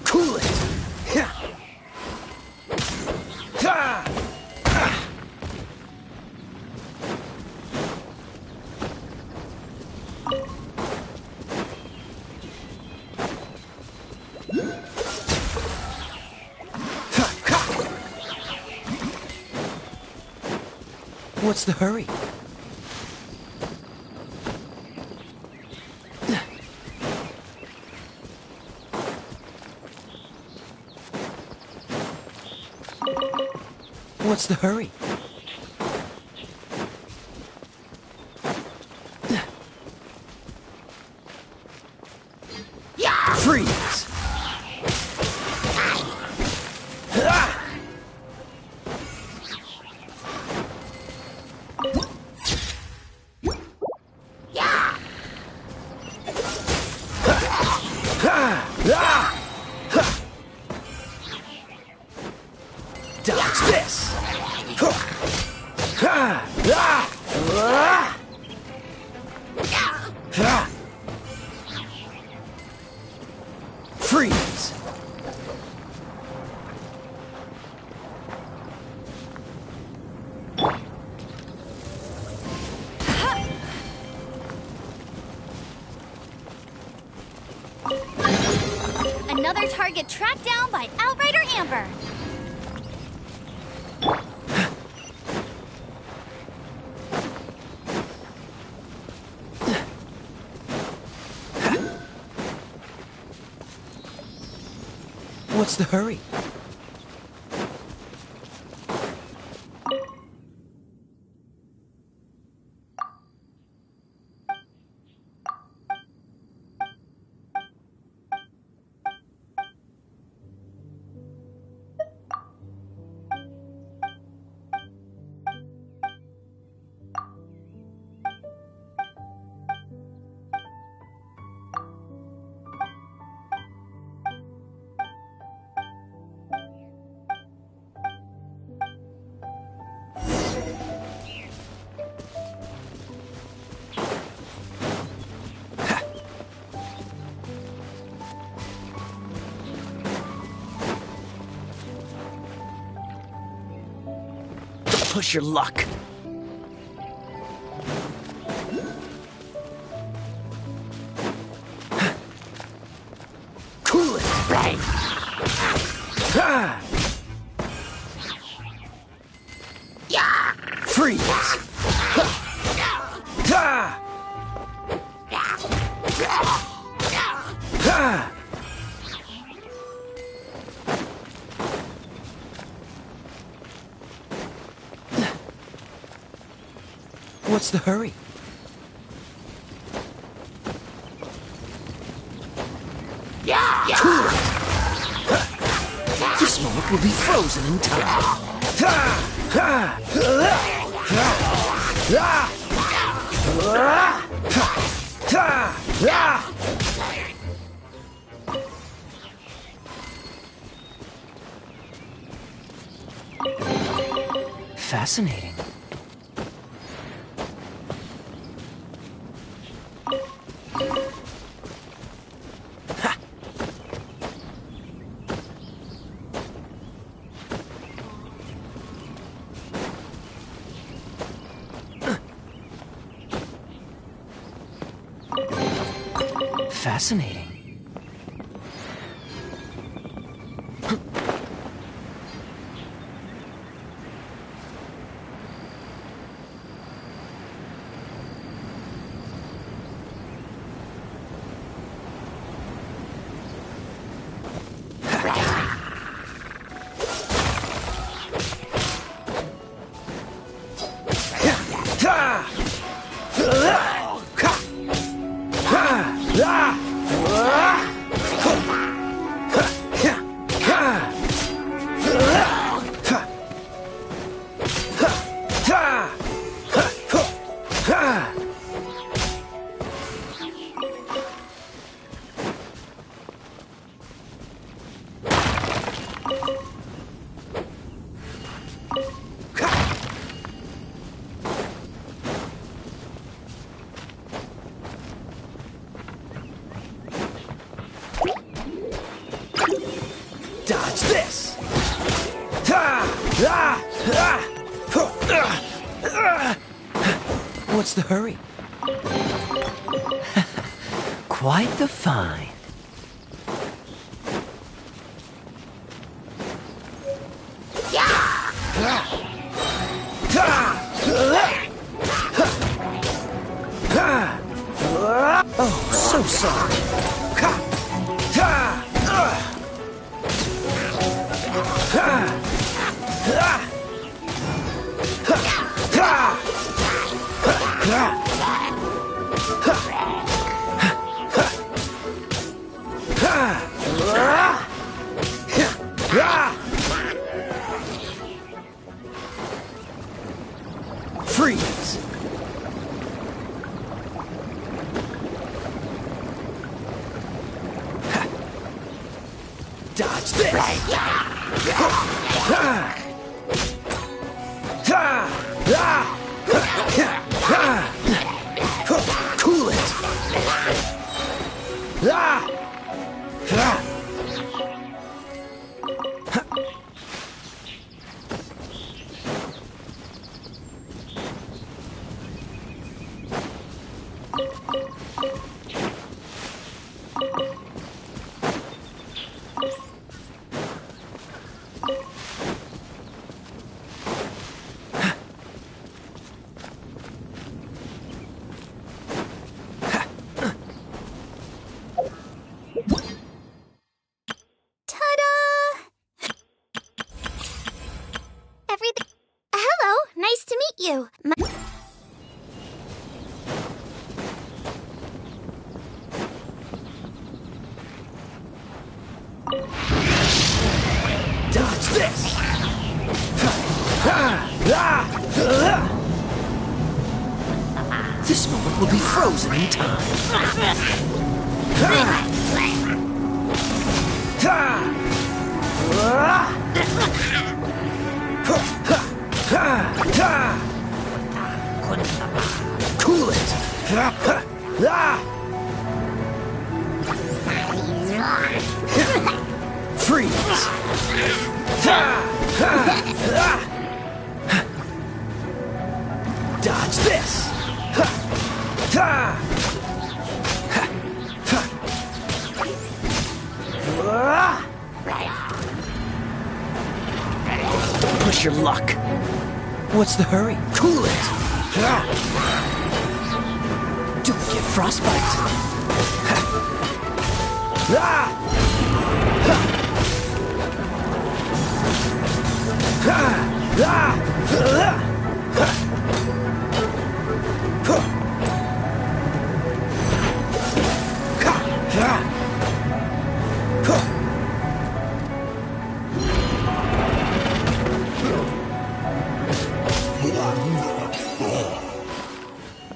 Cool it! What's the hurry? What's the hurry? Freeze! Dodge this! Freeze! Another target tracked down by Outrider Amber. What's the hurry? Push your luck. Cool it! Bang! Freeze! What's the hurry? Cool it! This moment will be frozen in time. Fascinating. Fascinating. Dodge this! Ha! Ah! Ah! What's the hurry? Quite the find. Oh, so sorry. Freeze! Dodge this! Cool it! Ta-da! Everything. Hello, nice to meet you. Dodge this! This moment will be frozen in time. Cool it! Freeze! Dodge this! Don't push your luck. What's the hurry? Cool it! Don't get frostbite.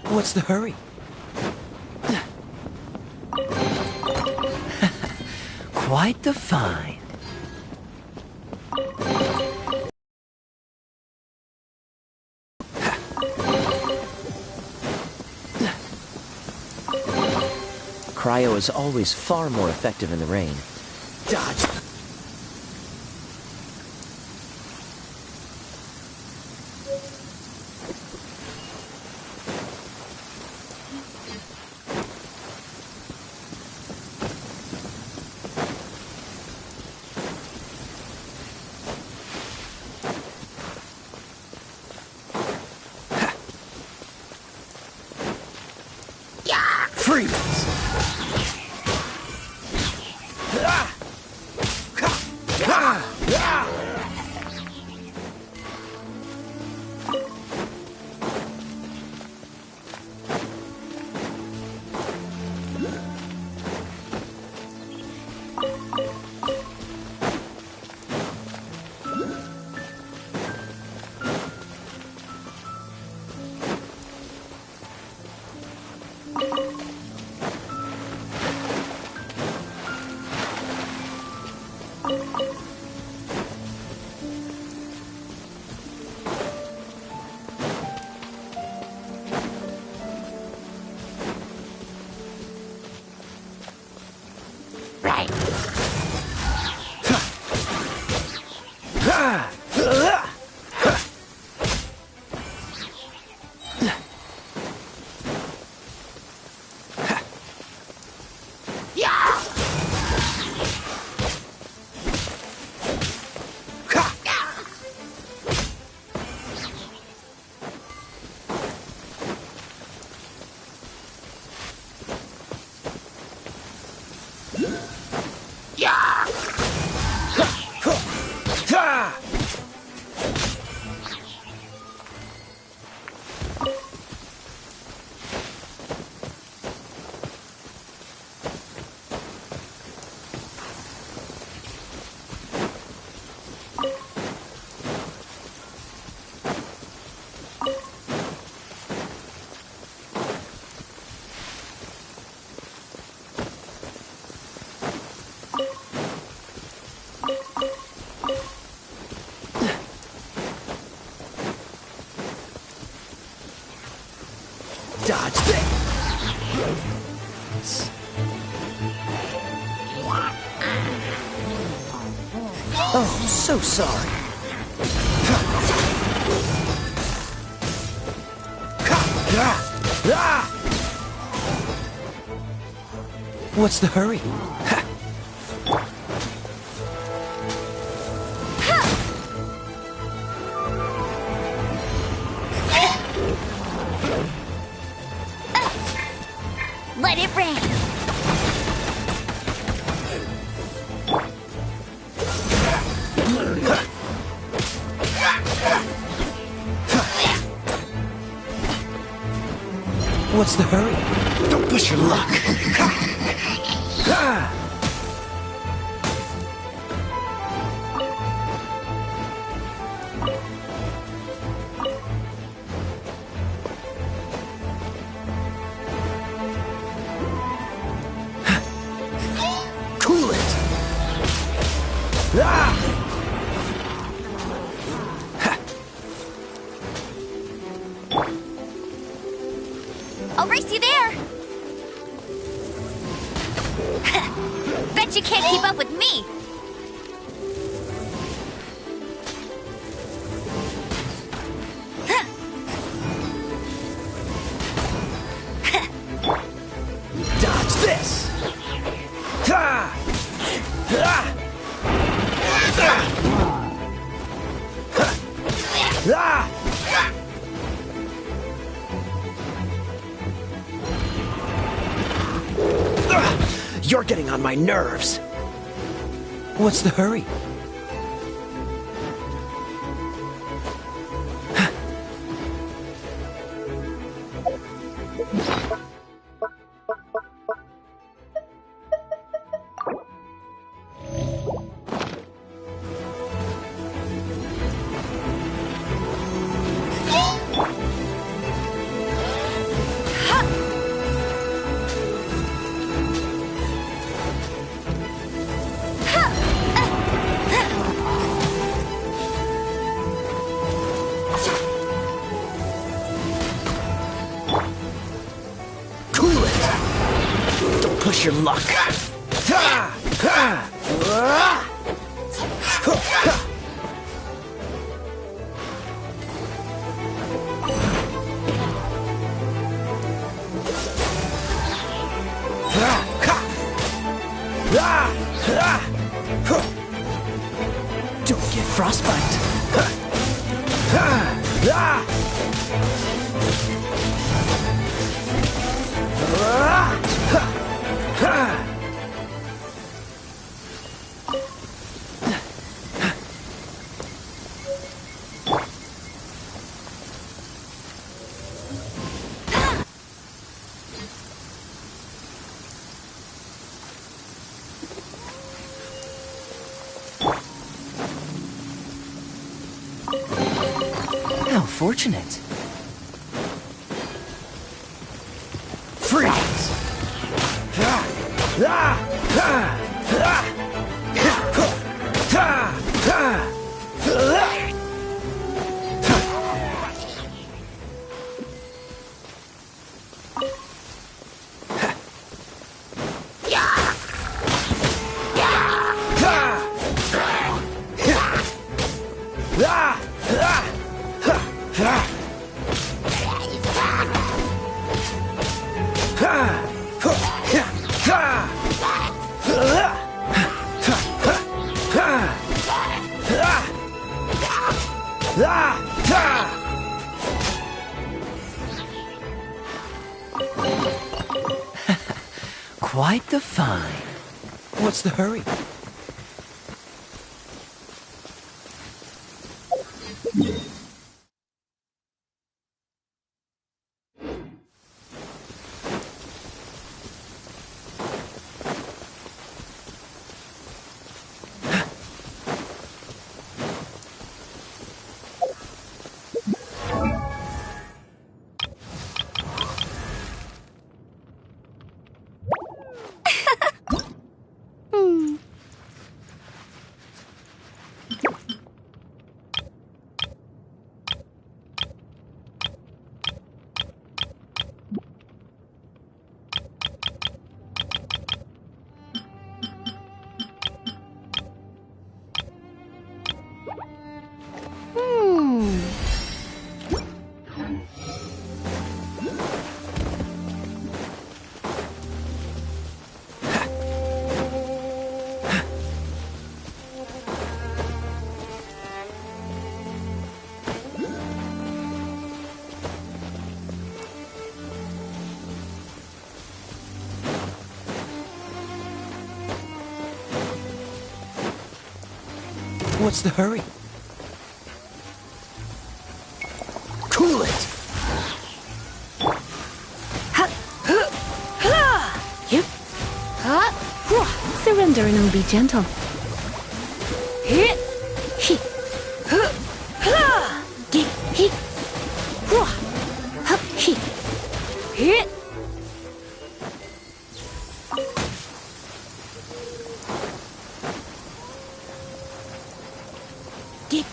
What's the hurry? Quite the find. Cryo is always far more effective in the rain. Dodge. Freeze! Dodge this! Oh, so sorry. What's the hurry? Let it rain. What's the hurry? Don't push your luck. Cool it. I'll race you there. Bet you can't keep up with me. Dodge this. You're getting on my nerves. What's the hurry? Cool it. Don't push your luck. Don't get frostbite. How fortunate. Freeze! Quite the find. What's the hurry? What's the hurry? Cool it! Yep. Surrender and I'll be gentle. Hit. He. Get. He. He. Hit. Get.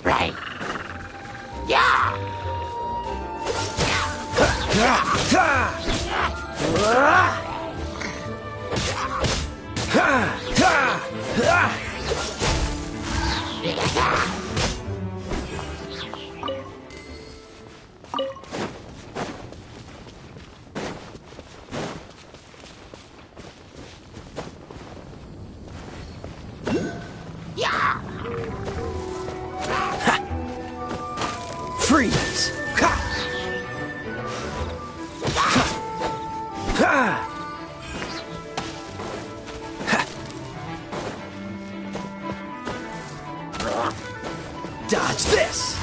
Right. Yeah! Freeze! Dodge this!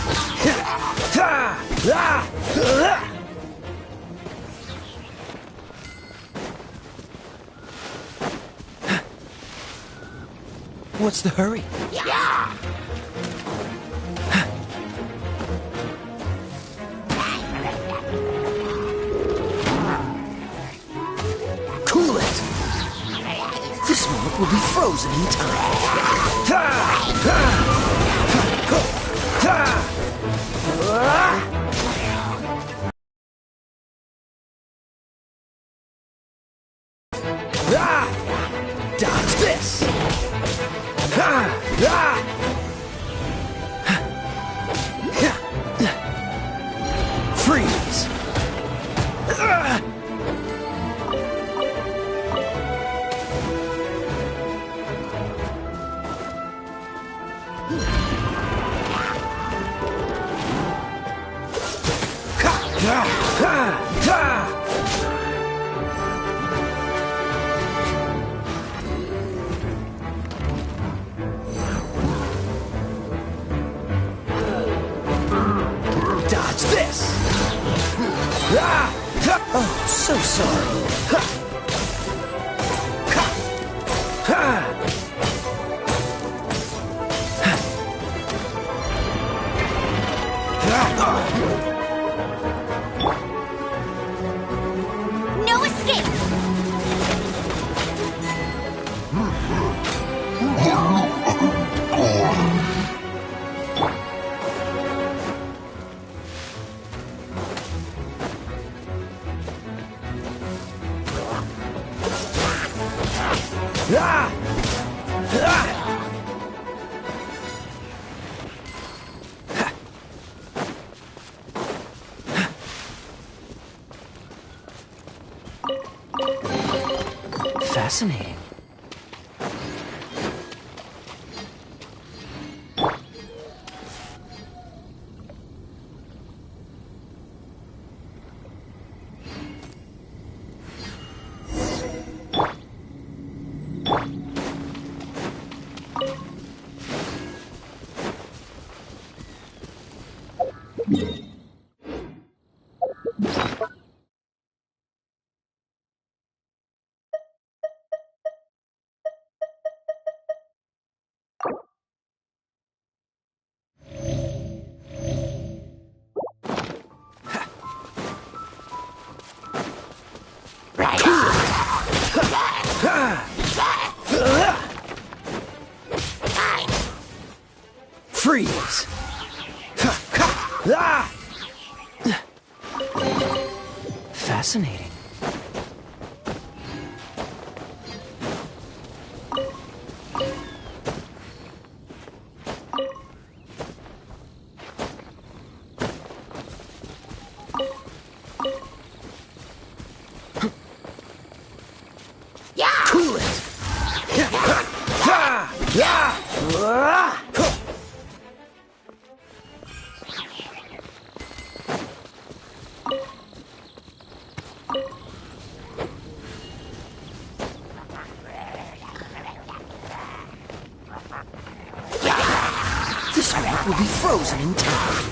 What's the hurry? Cool it! This moment will be frozen in time. Dodge this! Freeze! Dodge this! Oh, so sorry. Fascinating. Freeze! Fascinating. Cool it! This one will be frozen in time.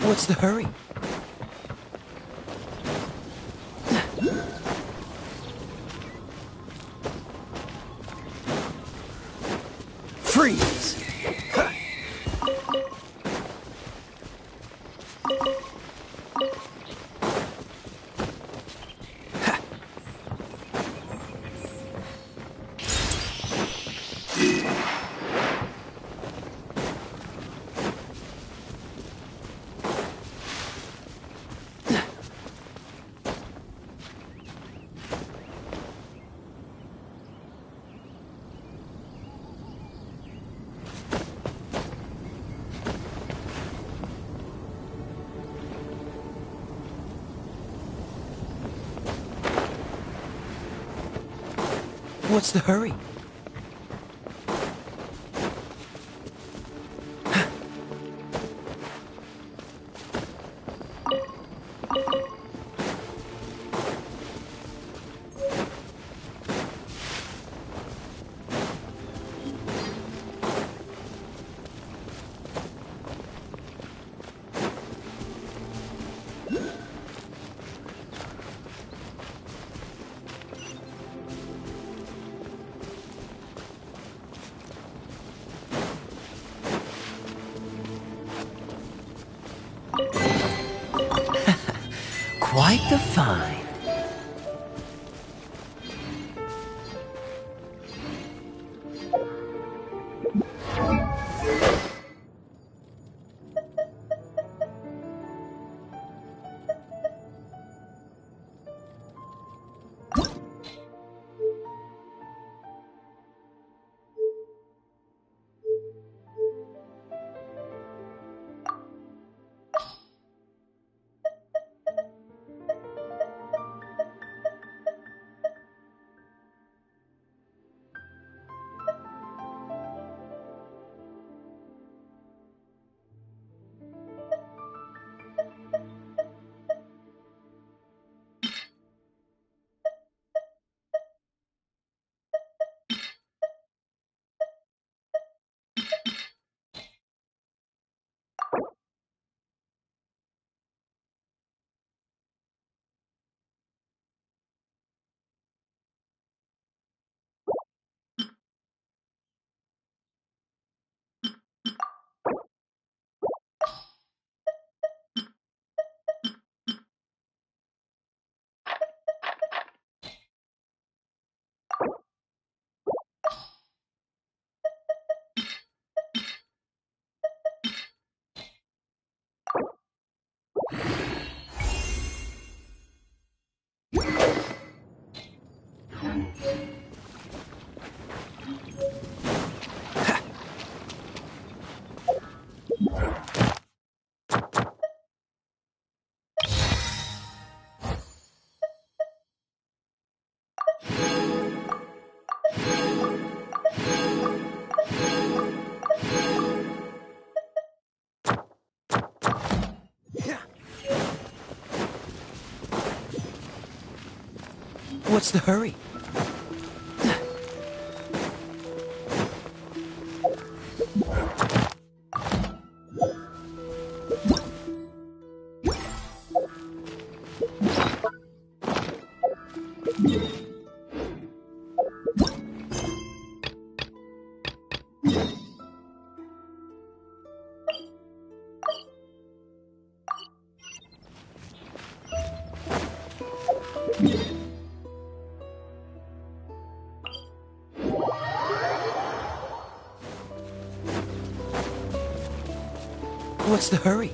What's the hurry? Freeze! What's the hurry? Quite the find. What's the hurry? What's the hurry?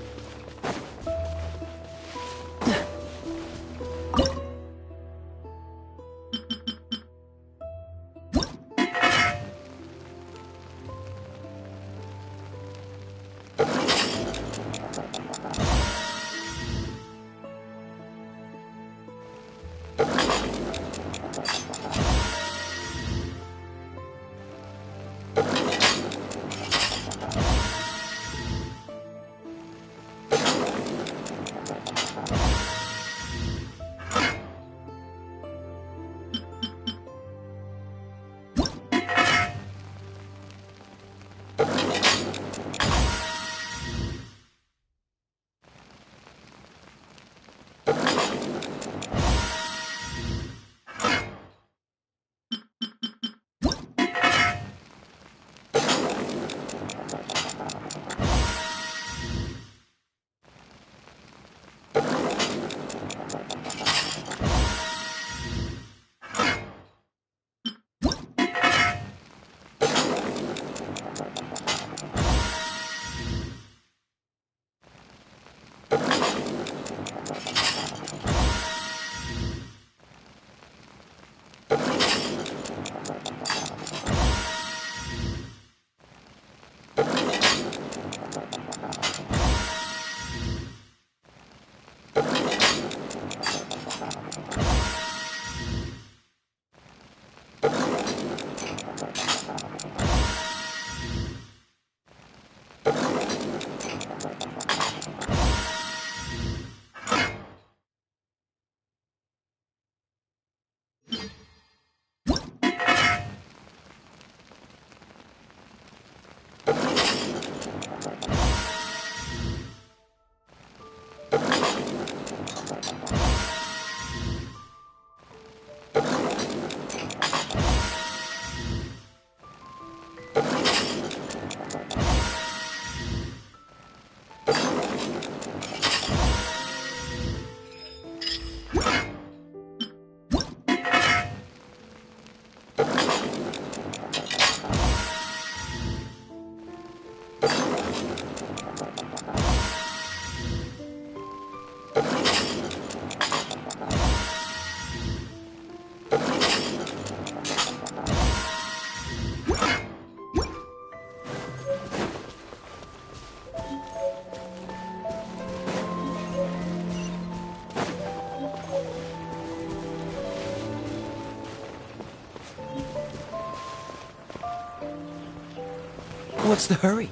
What's the hurry?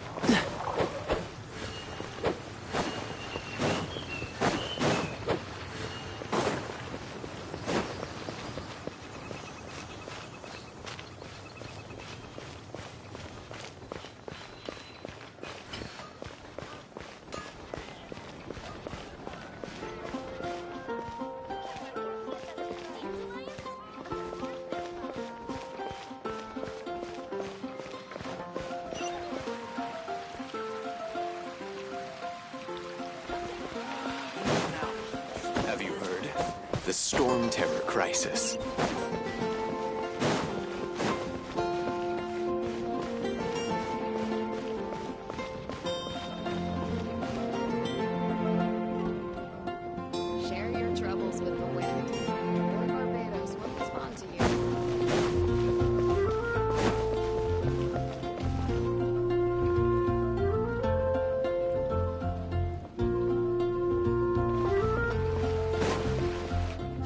Have you heard? The Storm Terror Crisis. Share your troubles with the wind. Lord Barbados will respond to you.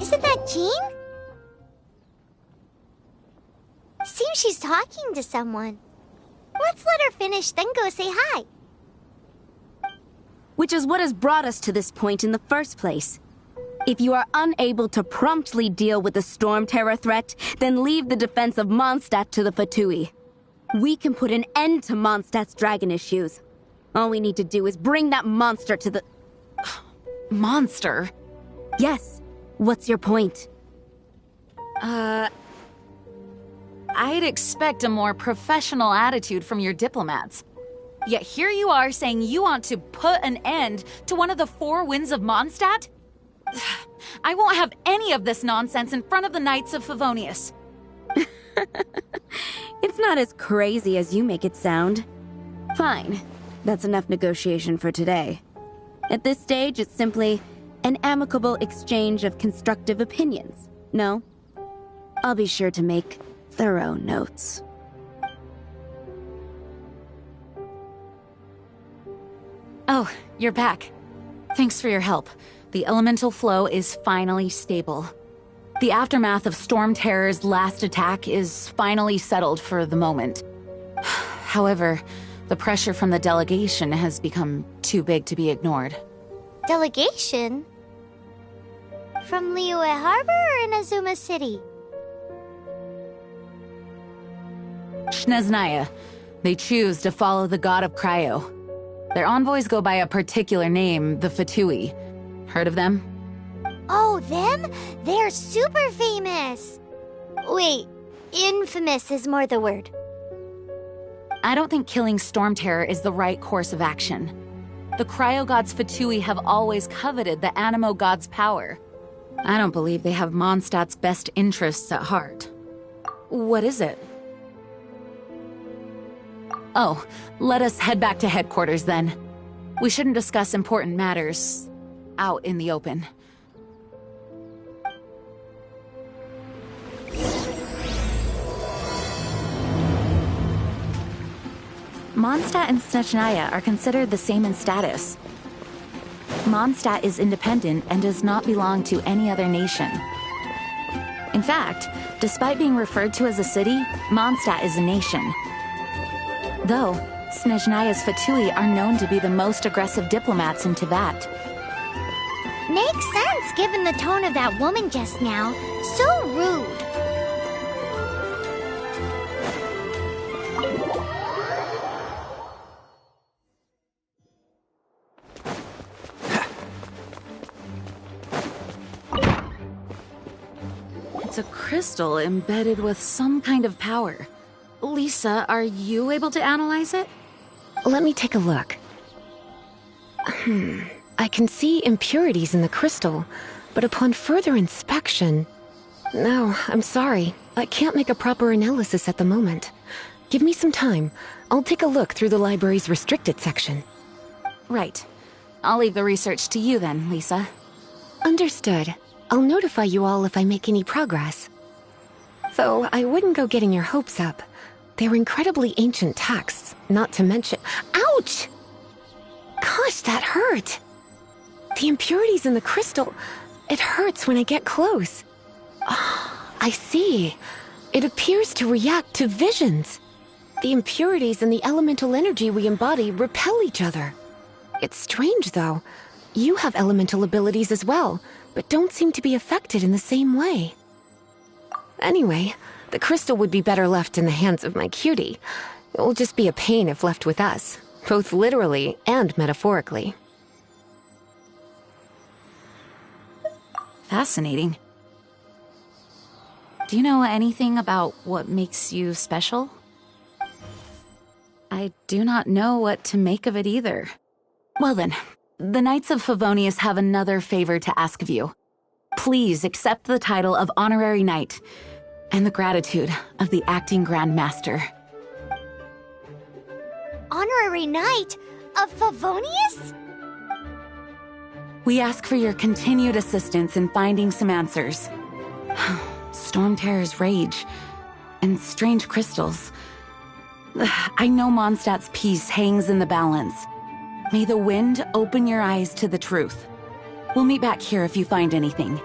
Isn't that Jean? Seems she's talking to someone. Let's let her finish, then go say hi. Which is what has brought us to this point in the first place. If you are unable to promptly deal with the Storm Terror threat, then leave the defense of Mondstadt to the Fatui. We can put an end to Mondstadt's dragon issues. All we need to do is bring that monster to the... Monster? Yes. What's your point? I'd expect a more professional attitude from your diplomats. Yet here you are saying you want to put an end to one of the four winds of Mondstadt? I won't have any of this nonsense in front of the Knights of Favonius. It's not as crazy as you make it sound. Fine. That's enough negotiation for today. At this stage, it's simply an amicable exchange of constructive opinions. No? I'll be sure to make thorough notes. Oh, you're back. Thanks for your help. The elemental flow is finally stable. The aftermath of Storm Terror's last attack is finally settled for the moment. However, the pressure from the delegation has become too big to be ignored. Delegation? From Liyue Harbor or Inazuma City? Snezhnaya. They choose to follow the god of Cryo. Their envoys go by a particular name, the Fatui. Heard of them? Oh, them? They're super famous! Wait, infamous is more the word. I don't think killing Storm Terror is the right course of action. The Cryo God's Fatui have always coveted the Animo God's power. I don't believe they have Mondstadt's best interests at heart. What is it? Oh, let us head back to headquarters then. We shouldn't discuss important matters out in the open. Mondstadt and Snezhnaya are considered the same in status. Mondstadt is independent and does not belong to any other nation. In fact, despite being referred to as a city, Mondstadt is a nation. Though, Snezhnaya's Fatui are known to be the most aggressive diplomats in Tibet. Makes sense given the tone of that woman just now. So rude. It's a crystal embedded with some kind of power. Lisa, are you able to analyze it? Let me take a look. I can see impurities in the crystal, but upon further inspection... No, I'm sorry. I can't make a proper analysis at the moment. Give me some time. I'll take a look through the library's restricted section. Right. I'll leave the research to you then, Lisa. Understood. I'll notify you all if I make any progress. Though I wouldn't go getting your hopes up. They're incredibly ancient texts, not to mention... Ouch! Gosh, that hurt! The impurities in the crystal... It hurts when I get close. Oh, I see. It appears to react to visions. The impurities and the elemental energy we embody repel each other. It's strange, though. You have elemental abilities as well, but don't seem to be affected in the same way. Anyway, the crystal would be better left in the hands of my cutie. It will just be a pain if left with us, both literally and metaphorically. Fascinating. Do you know anything about what makes you special? I do not know what to make of it either. Well then, the Knights of Favonius have another favor to ask of you. Please accept the title of Honorary Knight and the gratitude of the Acting Grand Master. Honorary Knight of Favonius? We ask for your continued assistance in finding some answers. Storm Terror's rage and strange crystals. I know Mondstadt's peace hangs in the balance. May the wind open your eyes to the truth. We'll meet back here if you find anything.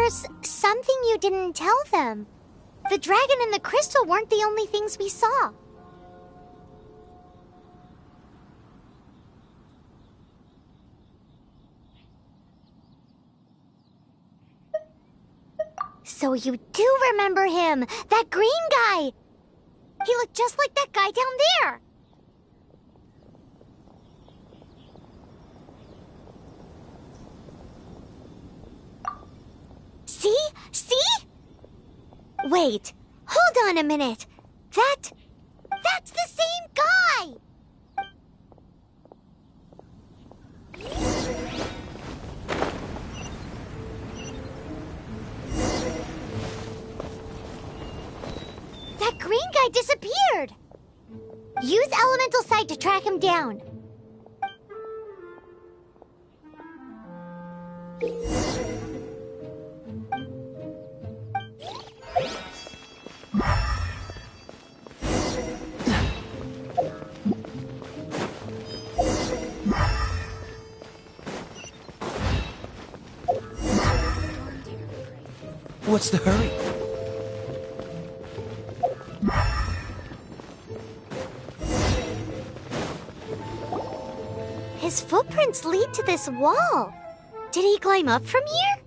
There's something you didn't tell them. The dragon and the crystal weren't the only things we saw. So you do remember him, that green guy! He looked just like that guy down there! See? See? Wait, hold on a minute. That's the same guy! That green guy disappeared! Use Elemental Sight to track him down. What's the hurry? His footprints lead to this wall. Did he climb up from here?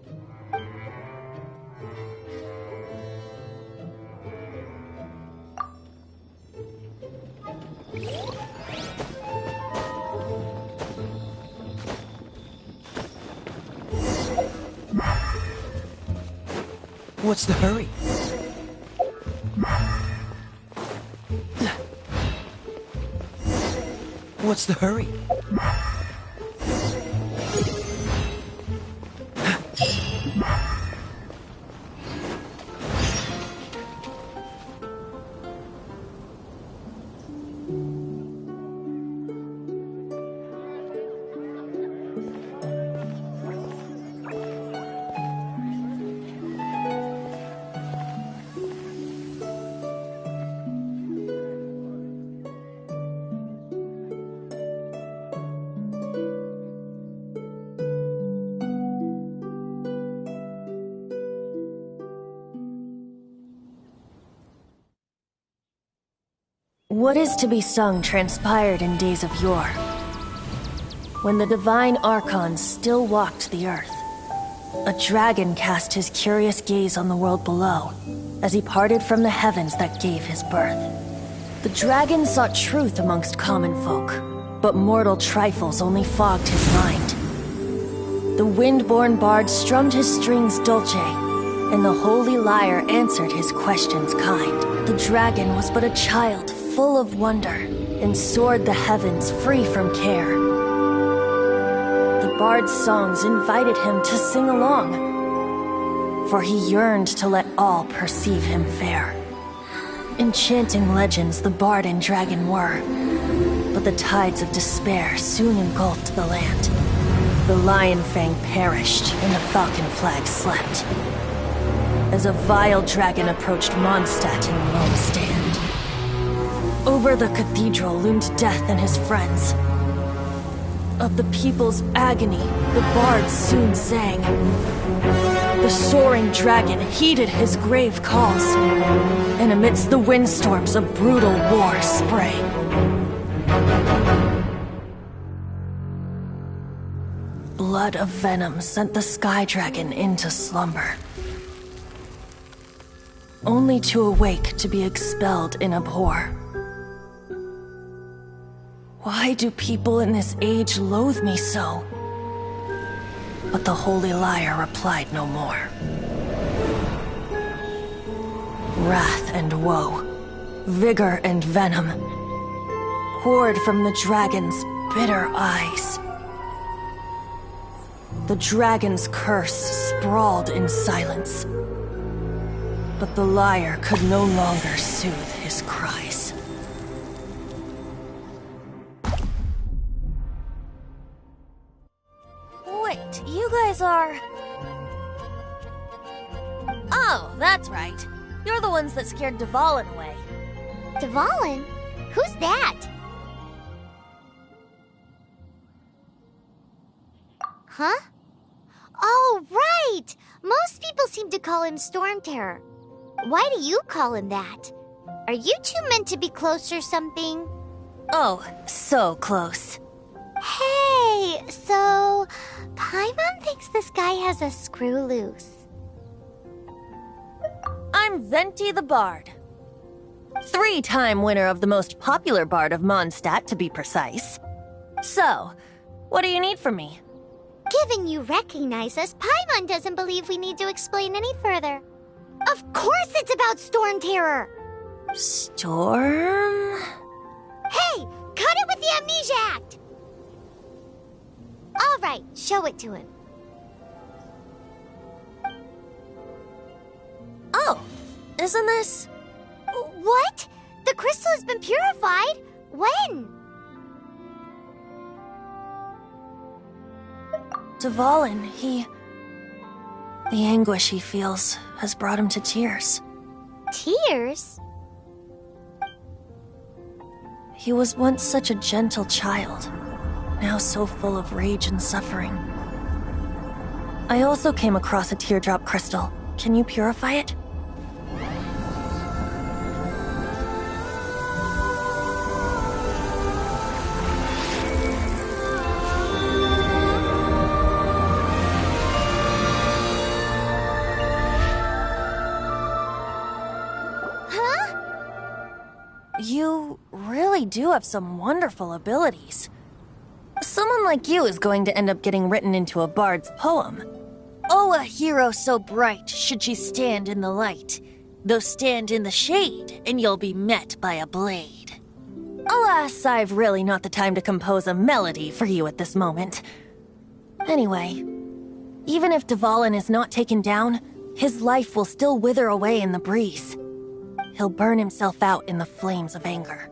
What's the hurry? What's the hurry? What is to be sung transpired in days of yore, when the divine archons still walked the earth. A dragon cast his curious gaze on the world below, as he parted from the heavens that gave his birth. The dragon sought truth amongst common folk, but mortal trifles only fogged his mind. The wind-born bard strummed his strings dulce, and the holy lyre answered his questions kind. The dragon was but a child, full of wonder, and soared the heavens free from care. The bard's songs invited him to sing along, for he yearned to let all perceive him fair. Enchanting legends the bard and dragon were, but the tides of despair soon engulfed the land. The lion fang perished, and the falcon flag slept, as a vile dragon approached Mondstadt in lone stand. Over the cathedral loomed death and his friends. Of the people's agony, the bards soon sang. The soaring dragon heeded his grave calls, and amidst the windstorms a brutal war sprang. Blood of venom sent the sky dragon into slumber, only to awake to be expelled in abhor. Why do people in this age loathe me so? But the holy lyre replied no more. Wrath and woe, vigor and venom, poured from the dragon's bitter eyes. The dragon's curse sprawled in silence, but the lyre could no longer soothe his cries. Wait, you guys are... Oh, that's right. You're the ones that scared Dvalin away. Dvalin? Who's that? Huh? Oh, right! Most people seem to call him Storm Terror. Why do you call him that? Are you two meant to be close or something? Oh, so close. Hey, so Paimon thinks this guy has a screw loose. I'm Venti the Bard. 3-time winner of the most popular bard of Mondstadt, to be precise. So, what do you need from me? Given you recognize us, Paimon doesn't believe we need to explain any further. Of course it's about Storm Terror! Storm? Hey, cut it with the Amnesia Act! Alright, show it to him. Oh, isn't this... What? The crystal has been purified? When? Dvalin, the anguish he feels has brought him to tears. Tears? He was once such a gentle child, now so full of rage and suffering. I also came across a teardrop crystal. Can you purify it? You really do have some wonderful abilities. Someone like you is going to end up getting written into a bard's poem. Oh, a hero so bright should she stand in the light, though stand in the shade, and you'll be met by a blade. Alas, I've really not the time to compose a melody for you at this moment. Anyway, even if Dvalin is not taken down, his life will still wither away in the breeze. He'll burn himself out in the flames of anger.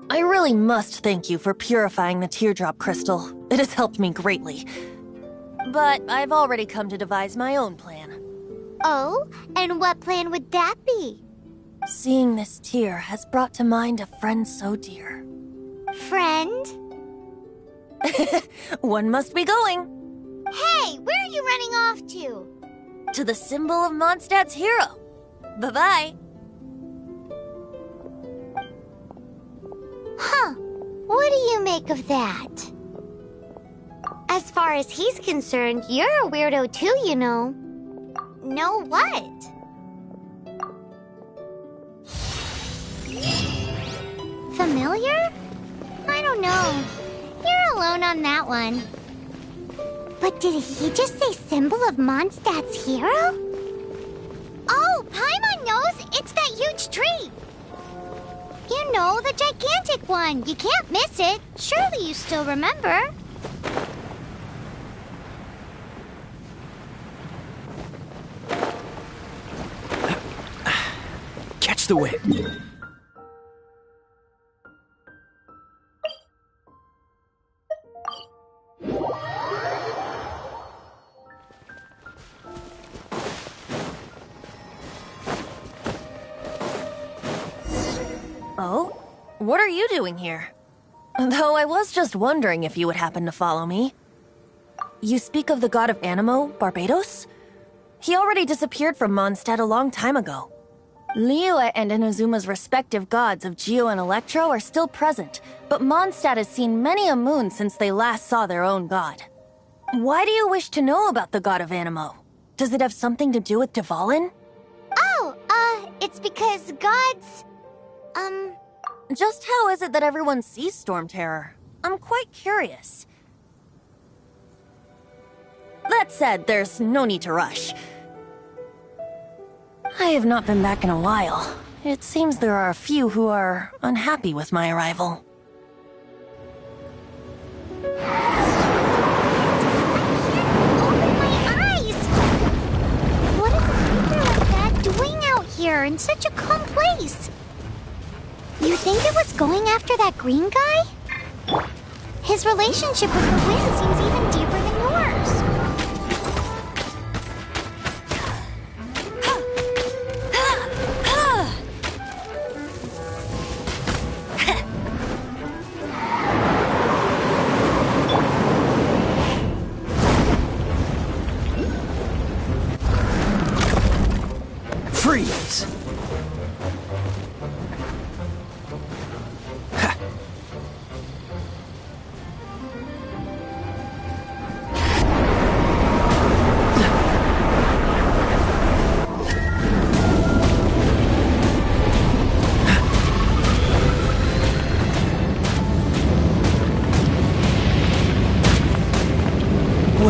I really must thank you for purifying the teardrop crystal. It has helped me greatly. But I've already come to devise my own plan. Oh, and what plan would that be? Seeing this tear has brought to mind a friend so dear. Friend? One must be going. Hey, where are you running off to? To the symbol of Mondstadt's hero. Bye-bye. Huh. What do you make of that? As far as he's concerned, you're a weirdo too, you know. Know what? Familiar? I don't know. You're alone on that one. But did he just say symbol of Mondstadt's hero? Oh, Paimon knows! It's that huge tree! You know, the gigantic one. You can't miss it. Surely you still remember. Catch the wind. Oh? What are you doing here? Though I was just wondering if you would happen to follow me. You speak of the god of Animo, Barbados? He already disappeared from Mondstadt a long time ago. Liyue and Inazuma's respective gods of Geo and Electro are still present, but Mondstadt has seen many a moon since they last saw their own god. Why do you wish to know about the god of Animo? Does it have something to do with Dvalin? Oh, it's because gods... Just how is it that everyone sees Storm Terror? I'm quite curious. That said, there's no need to rush. I have not been back in a while. It seems there are a few who are unhappy with my arrival. Open my eyes! What is a creature like that doing out here in such a calm place? You think it was going after that green guy? His relationship with the wind seems even deeper than yours.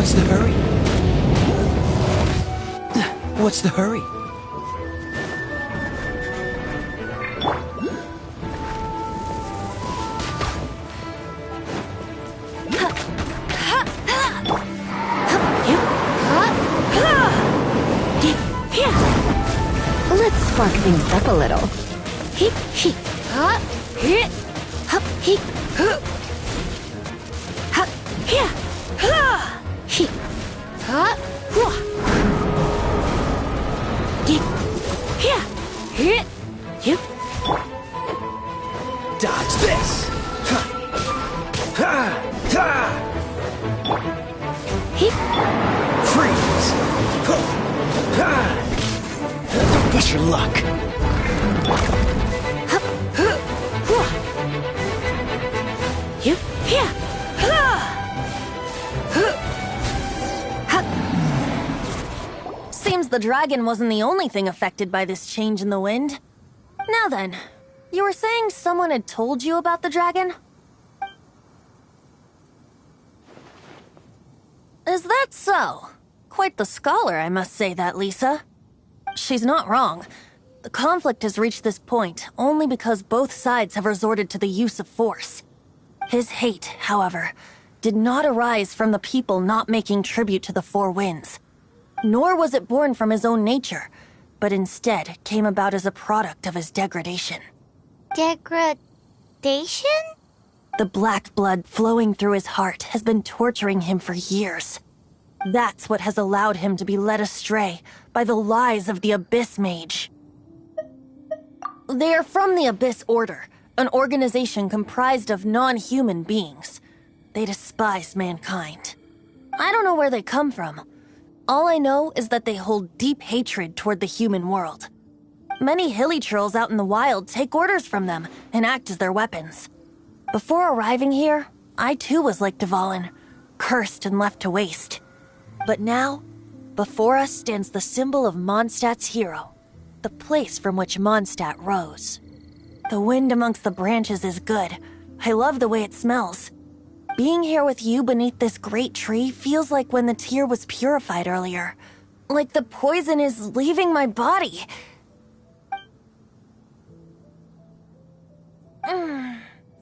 What's the hurry? What's the hurry? Let's spark things up a little. Heep, heep. Hit. Hup, heep. Hup, here. Heep. Hup, wah. Heep. Here. Hit. Yep. Dodge this! Heep. Freeze! Don't push your luck. Yep. Here. Seems the dragon wasn't the only thing affected by this change in the wind. Now then, you were saying someone had told you about the dragon? Is that so? Quite the scholar, I must say that, Lisa. She's not wrong. The conflict has reached this point only because both sides have resorted to the use of force. His hate, however, did not arise from the people not making tribute to the Four Winds. Nor was it born from his own nature, but instead came about as a product of his degradation. Degradation? The black blood flowing through his heart has been torturing him for years. That's what has allowed him to be led astray by the lies of the Abyss Mage. They are from the Abyss Order, an organization comprised of non-human beings. They despise mankind. I don't know where they come from. All I know is that they hold deep hatred toward the human world. Many hilly trolls out in the wild take orders from them and act as their weapons. Before arriving here, I too was like Dvalin, cursed and left to waste. But now, before us stands the symbol of Mondstadt's hero, the place from which Mondstadt rose. The wind amongst the branches is good. I love the way it smells. Being here with you beneath this great tree feels like when the tear was purified earlier. Like the poison is leaving my body.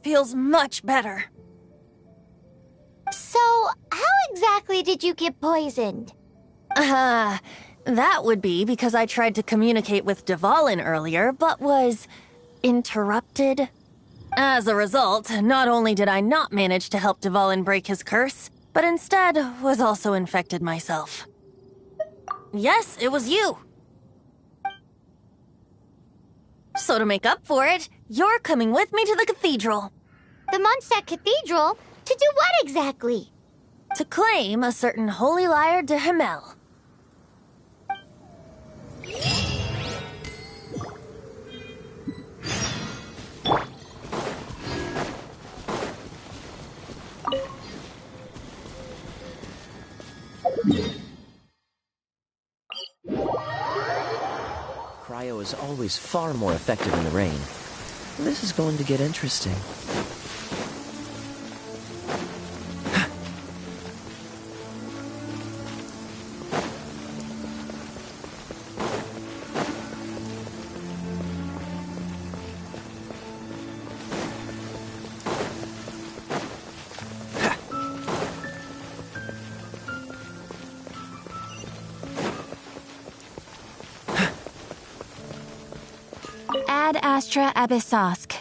Feels much better. So, how exactly did you get poisoned? That would be because I tried to communicate with Dvalin earlier, but was interrupted. As a result, not only did I not manage to help Dvalin break his curse, but instead was also infected myself. Yes, it was you. So to make up for it, you're coming with me to the cathedral. The Mondstadt Cathedral? To do what exactly? To claim a certain holy lyre de Himmel. Cryo is always far more effective in the rain. This is going to get interesting. Ad Astra Abyssosk.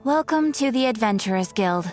Welcome to the Adventurers Guild.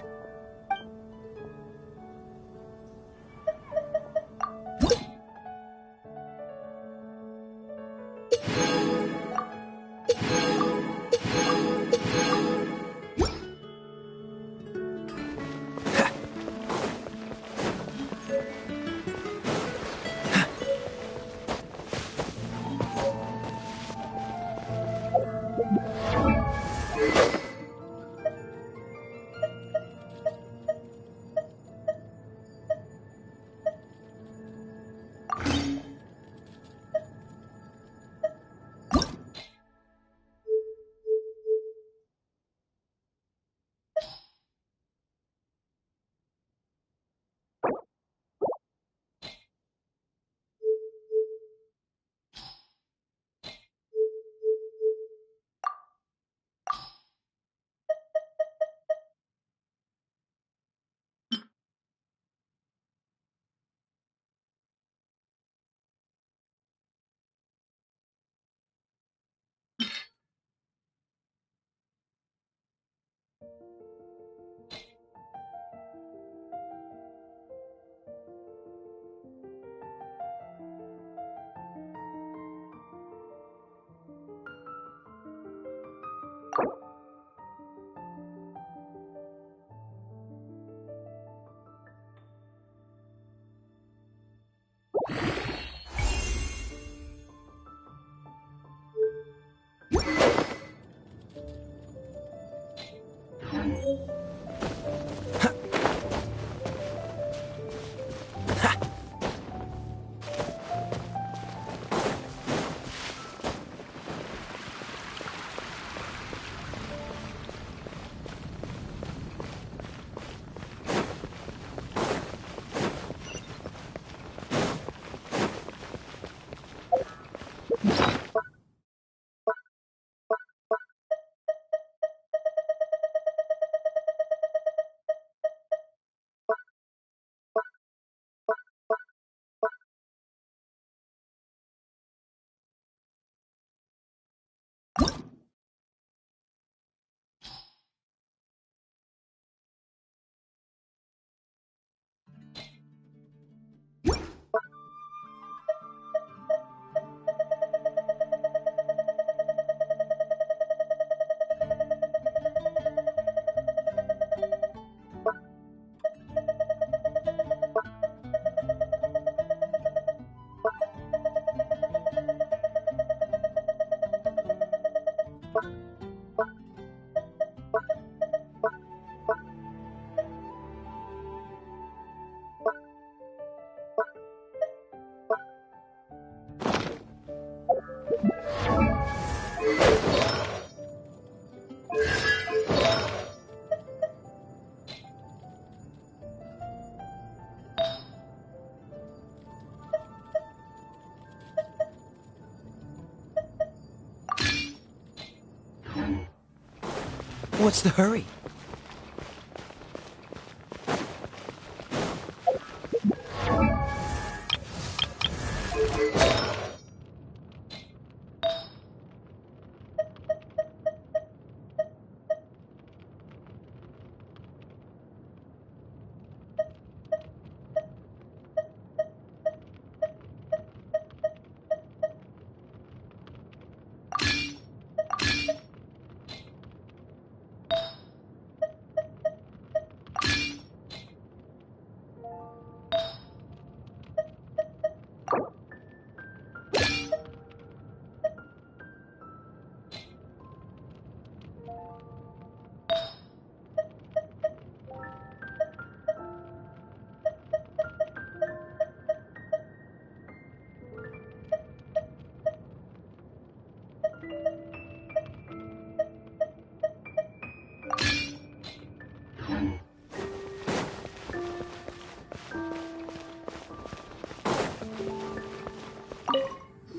What's the hurry?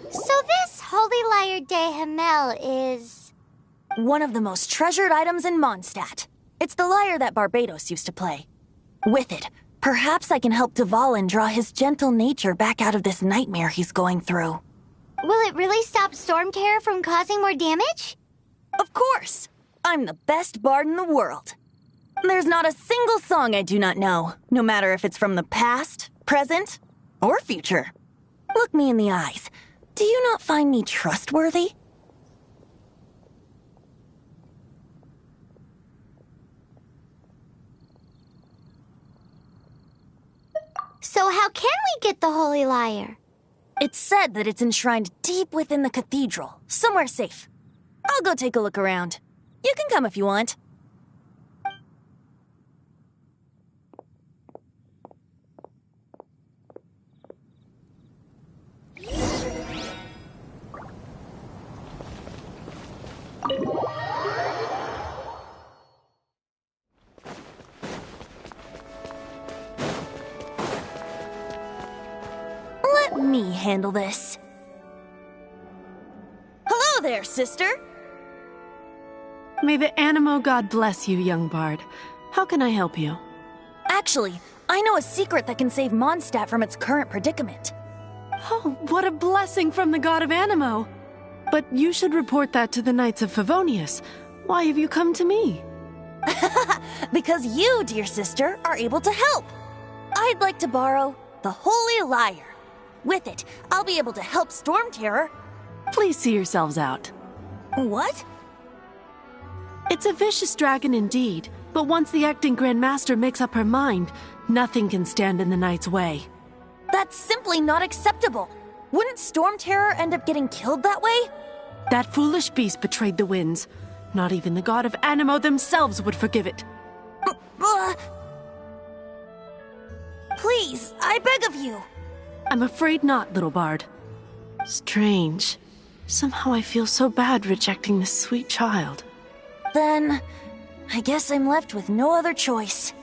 So this Holy Lyre de Himmel is... One of the most treasured items in Mondstadt. It's the lyre that Barbados used to play. With it, perhaps I can help Dvalin draw his gentle nature back out of this nightmare he's going through. Will it really stop Storm Terror from causing more damage? Of course! I'm the best bard in the world. There's not a single song I do not know, no matter if it's from the past, present, or future. Look me in the eyes. Do you not find me trustworthy? So how can we get the Holy Lyre? It's said that it's enshrined deep within the cathedral, somewhere safe. I'll go take a look around. You can come if you want. Let me handle this. Hello there, sister! May the Animo God bless you, young bard. How can I help you? Actually, I know a secret that can save Mondstadt from its current predicament. Oh, what a blessing from the God of Animo! But you should report that to the Knights of Favonius. Why have you come to me? Because you, dear sister, are able to help. I'd like to borrow the Holy Lyre. With it, I'll be able to help Storm Terror. Please see yourselves out. What? It's a vicious dragon indeed, but once the acting Grand Master makes up her mind, nothing can stand in the Knight's way. That's simply not acceptable. Wouldn't Storm Terror end up getting killed that way? That foolish beast betrayed the winds. Not even the God of Animo themselves would forgive it. Please, I beg of you. I'm afraid not, little bard. Strange. Somehow I feel so bad rejecting this sweet child. Then, I guess I'm left with no other choice.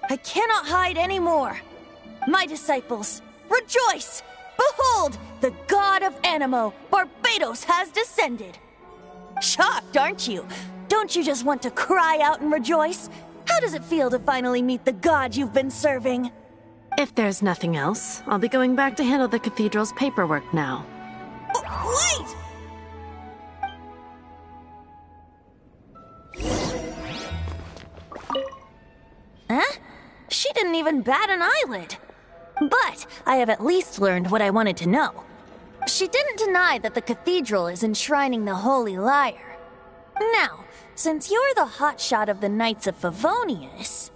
I cannot hide anymore. My disciples, rejoice! Behold, the God of Animo, Barbados, has descended. Shocked, aren't you? Don't you just want to cry out and rejoice? How does it feel to finally meet the God you've been serving? If there's nothing else, I'll be going back to handle the cathedral's paperwork now. Wait! Huh? She didn't even bat an eyelid. But I have at least learned what I wanted to know. She didn't deny that the cathedral is enshrining the Holy Lyre. Now, since you're the hotshot of the Knights of Favonius,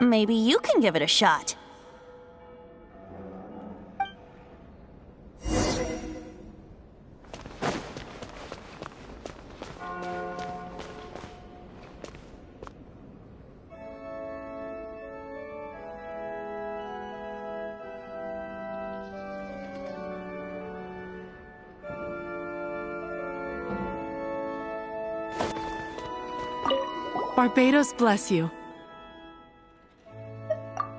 maybe you can give it a shot. Barbados bless you.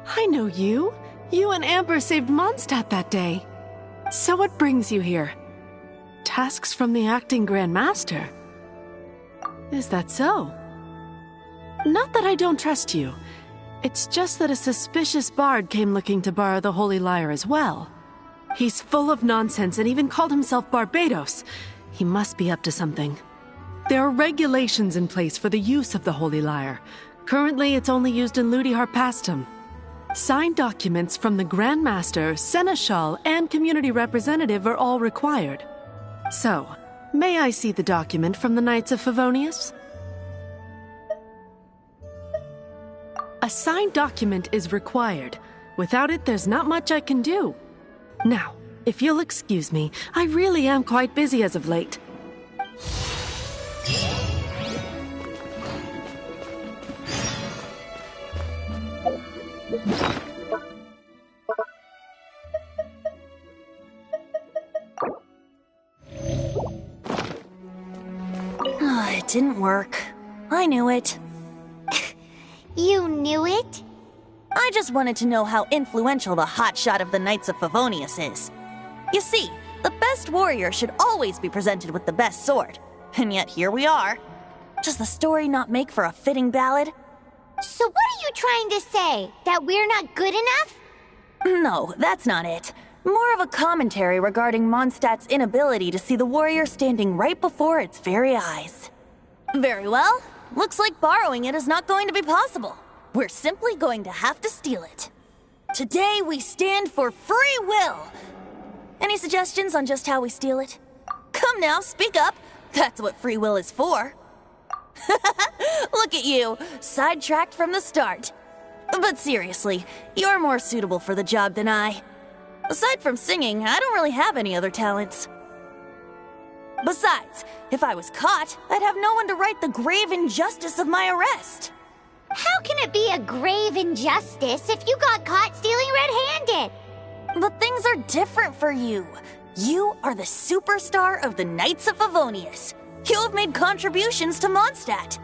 I know you. You and Amber saved Mondstadt that day. So what brings you here? Tasks from the acting Grand Master. Is that so? Not that I don't trust you. It's just that a suspicious bard came looking to borrow the Holy Lyre as well. He's full of nonsense and even called himself Barbados. He must be up to something. There are regulations in place for the use of the Holy Lyre. Currently, it's only used in Ludi Harpastum. Signed documents from the Grand Master, Seneschal, and Community Representative are all required. So, may I see the document from the Knights of Favonius? A signed document is required. Without it, there's not much I can do. Now, if you'll excuse me, I really am quite busy as of late. It didn't work. I knew it. You knew it? I just wanted to know how influential the hotshot of the Knights of Favonius is. You see, the best warrior should always be presented with the best sword. And yet here we are. Does the story not make for a fitting ballad? So what are you trying to say? That we're not good enough? No, that's not it. More of a commentary regarding Mondstadt's inability to see the warrior standing right before its very eyes. Very well. Looks like borrowing it is not going to be possible. We're simply going to have to steal it. Today we stand for free will. Any suggestions on just how we steal it? Come now, speak up. That's what free will is for. Look at you, sidetracked from the start. But seriously, you're more suitable for the job than I. Aside from singing, I don't really have any other talents. Besides, if I was caught, I'd have no one to right the grave injustice of my arrest. How can it be a grave injustice if you got caught stealing red-handed? But things are different for you. You are the superstar of the Knights of Favonius. You have made contributions to Mondstadt.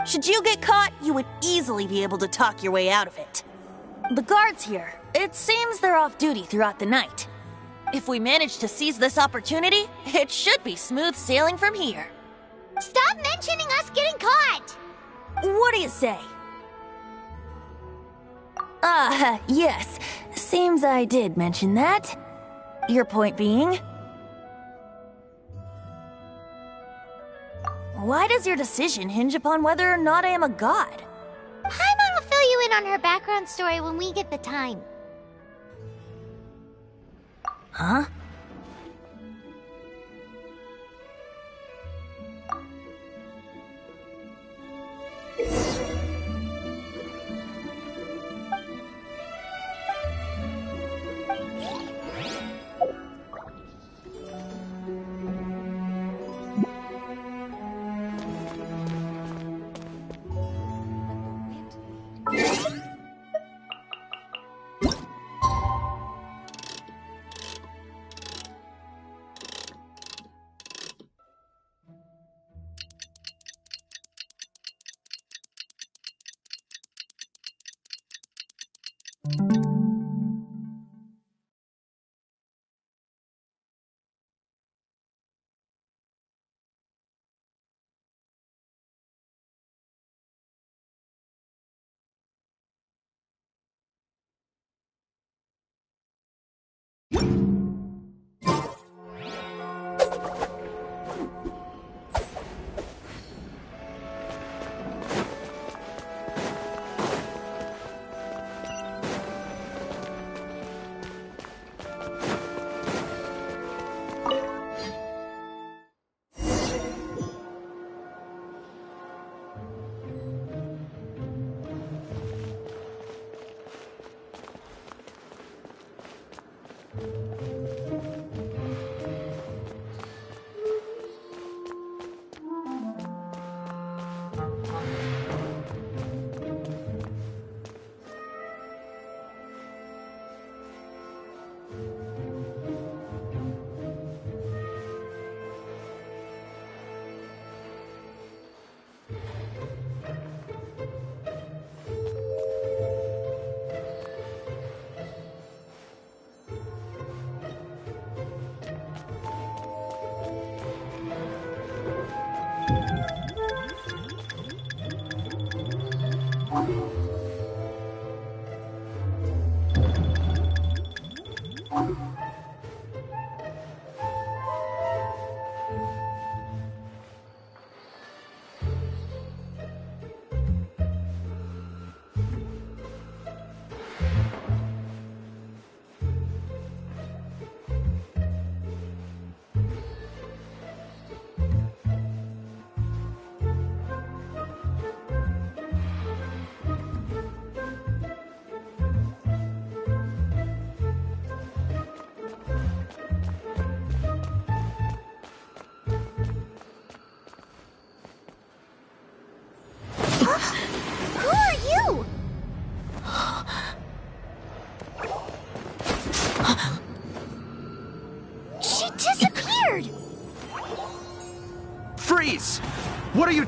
Should you get caught, you would easily be able to talk your way out of it. The guards here, it seems they're off duty throughout the night. If we manage to seize this opportunity, it should be smooth sailing from here. Stop mentioning us getting caught! What do you say? Yes. Seems I did mention that. Your point being? Why does your decision hinge upon whether or not I am a god? Paimon will fill you in on her background story when we get the time. Huh?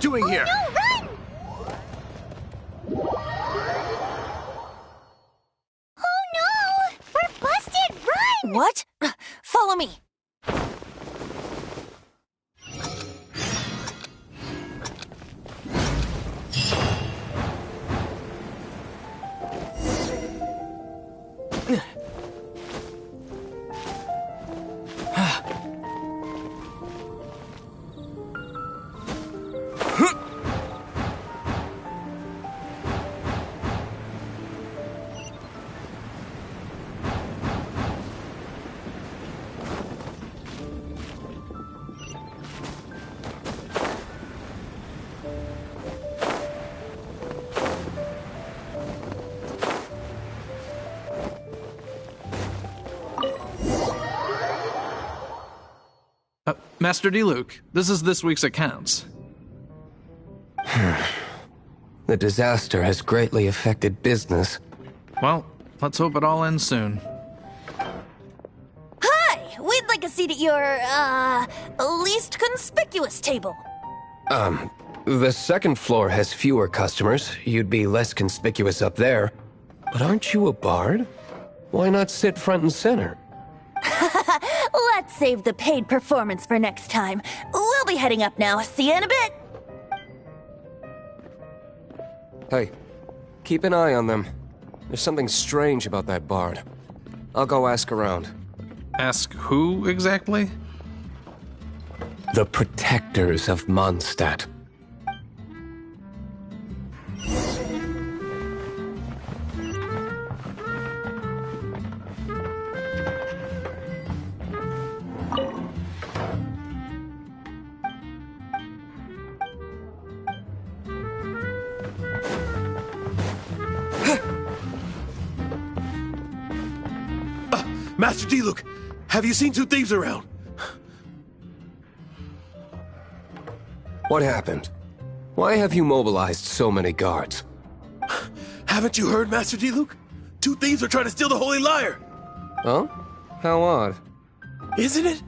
doing here? No, run! Oh no! We're busted! Run! What? Follow me. Master D-Luke, this is this week's accounts. The disaster has greatly affected business. Well, let's hope it all ends soon. Hi! We'd like a seat at your, least conspicuous table. The second floor has fewer customers. You'd be less conspicuous up there. But aren't you a bard? Why not sit front and center? Let's save the paid performance for next time. We'll be heading up now. See you in a bit. Hey, keep an eye on them. There's something strange about that bard. I'll go ask around. Ask who exactly? The protectors of Mondstadt. Master D-Luke, have you seen two thieves around? What happened? Why have you mobilized so many guards? Haven't you heard, Master D-Luke? Two thieves are trying to steal the Holy Lyre! Huh? How odd. Isn't it?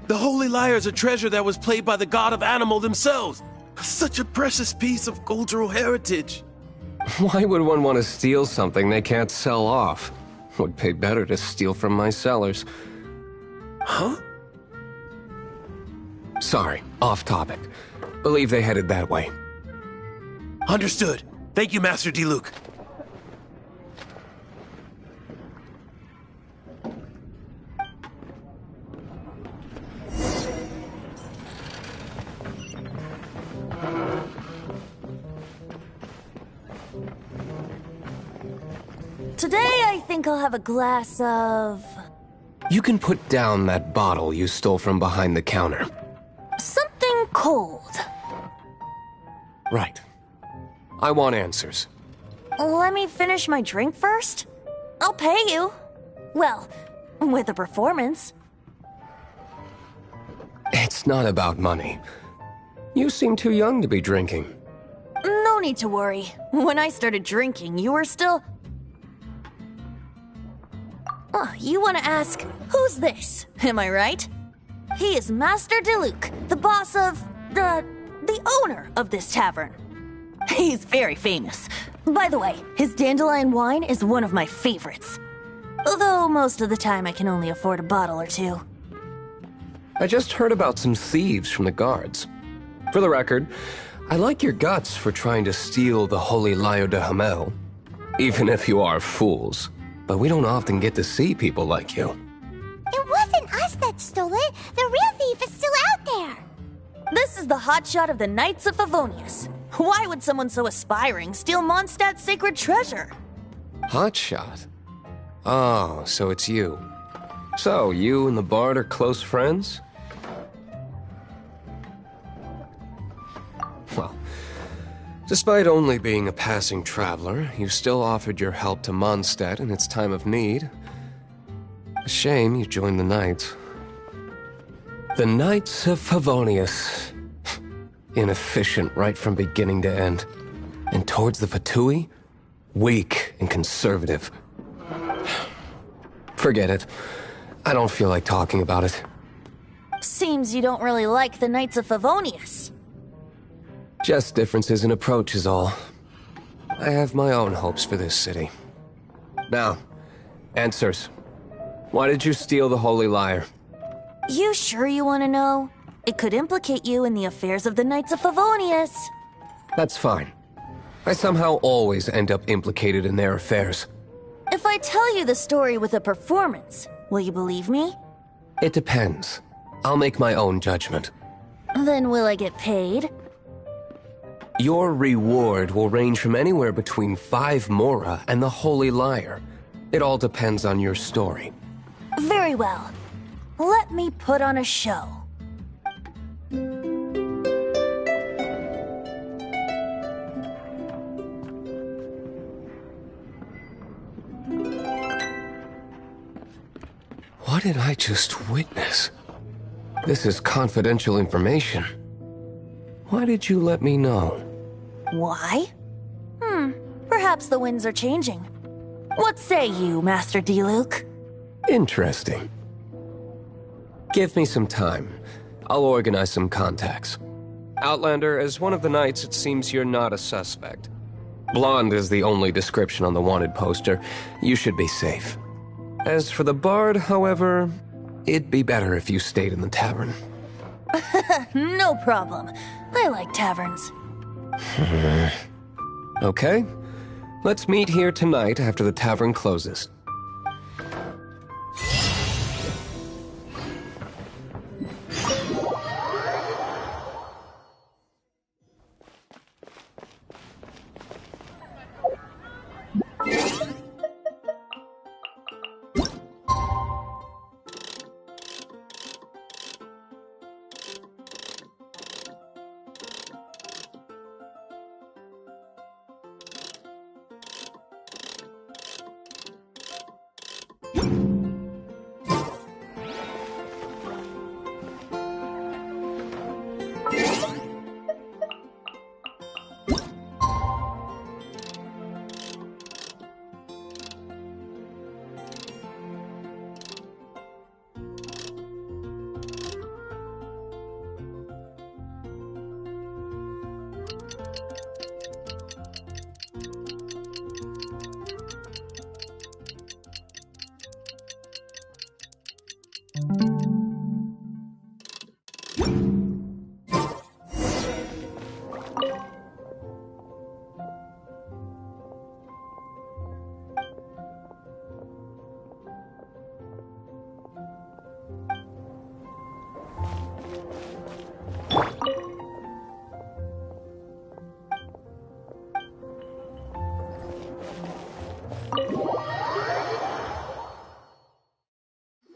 The Holy Lyre is a treasure that was played by the god of animal themselves. Such a precious piece of cultural heritage. Why would one want to steal something they can't sell off? Would pay better to steal from my sellers. Huh? Sorry, off topic. Believe they headed that way. Understood. Thank you, Master D-Luke. Today, I think I'll have a glass of... You can put down that bottle you stole from behind the counter. something cold. Right. I want answers. Let me finish my drink first. I'll pay you. Well, with a performance. It's not about money. You seem too young to be drinking. No need to worry. When I started drinking, you were still... Oh, you want to ask, who's this? Am I right? He is Master D-Luke, the boss of... the owner of this tavern. He's very famous. By the way, his dandelion wine is one of my favorites. Although most of the time I can only afford a bottle or two. I just heard about some thieves from the guards. For the record, I like your guts for trying to steal the Holy Lyre de Hamel. Even if you are fools. But we don't often get to see people like you. It wasn't us that stole it. The real thief is still out there. This is the hotshot of the Knights of Favonius. Why would someone so aspiring steal Mondstadt's sacred treasure? Hotshot? Oh, so it's you. So, you and the bard are close friends? Well, despite only being a passing traveler, you still offered your help to Mondstadt in its time of need. A shame you joined the Knights. The Knights of Favonius. Inefficient right from beginning to end. And towards the Fatui, weak and conservative. Forget it. I don't feel like talking about it. Seems you don't really like the Knights of Favonius. Just differences in approach is all. I have my own hopes for this city. Now, answers. Why did you steal the Holy Lyre? You sure you want to know? It could implicate you in the affairs of the Knights of Favonius. That's fine. I somehow always end up implicated in their affairs. If I tell you the story with a performance, will you believe me? It depends. I'll make my own judgment. Then will I get paid? Your reward will range from anywhere between 5 Mora and the Holy Lyre. It all depends on your story. Very well. Let me put on a show. What did I just witness? This is confidential information. Why did you let me know? Why? Perhaps the winds are changing. What say you, Master Diluc? Interesting. Give me some time. I'll organize some contacts. Outlander, as one of the knights, it seems you're not a suspect. Blonde is the only description on the wanted poster. You should be safe. As for the bard, however, it'd be better if you stayed in the tavern. No problem. I like taverns. Okay. Let's meet here tonight after the tavern closes.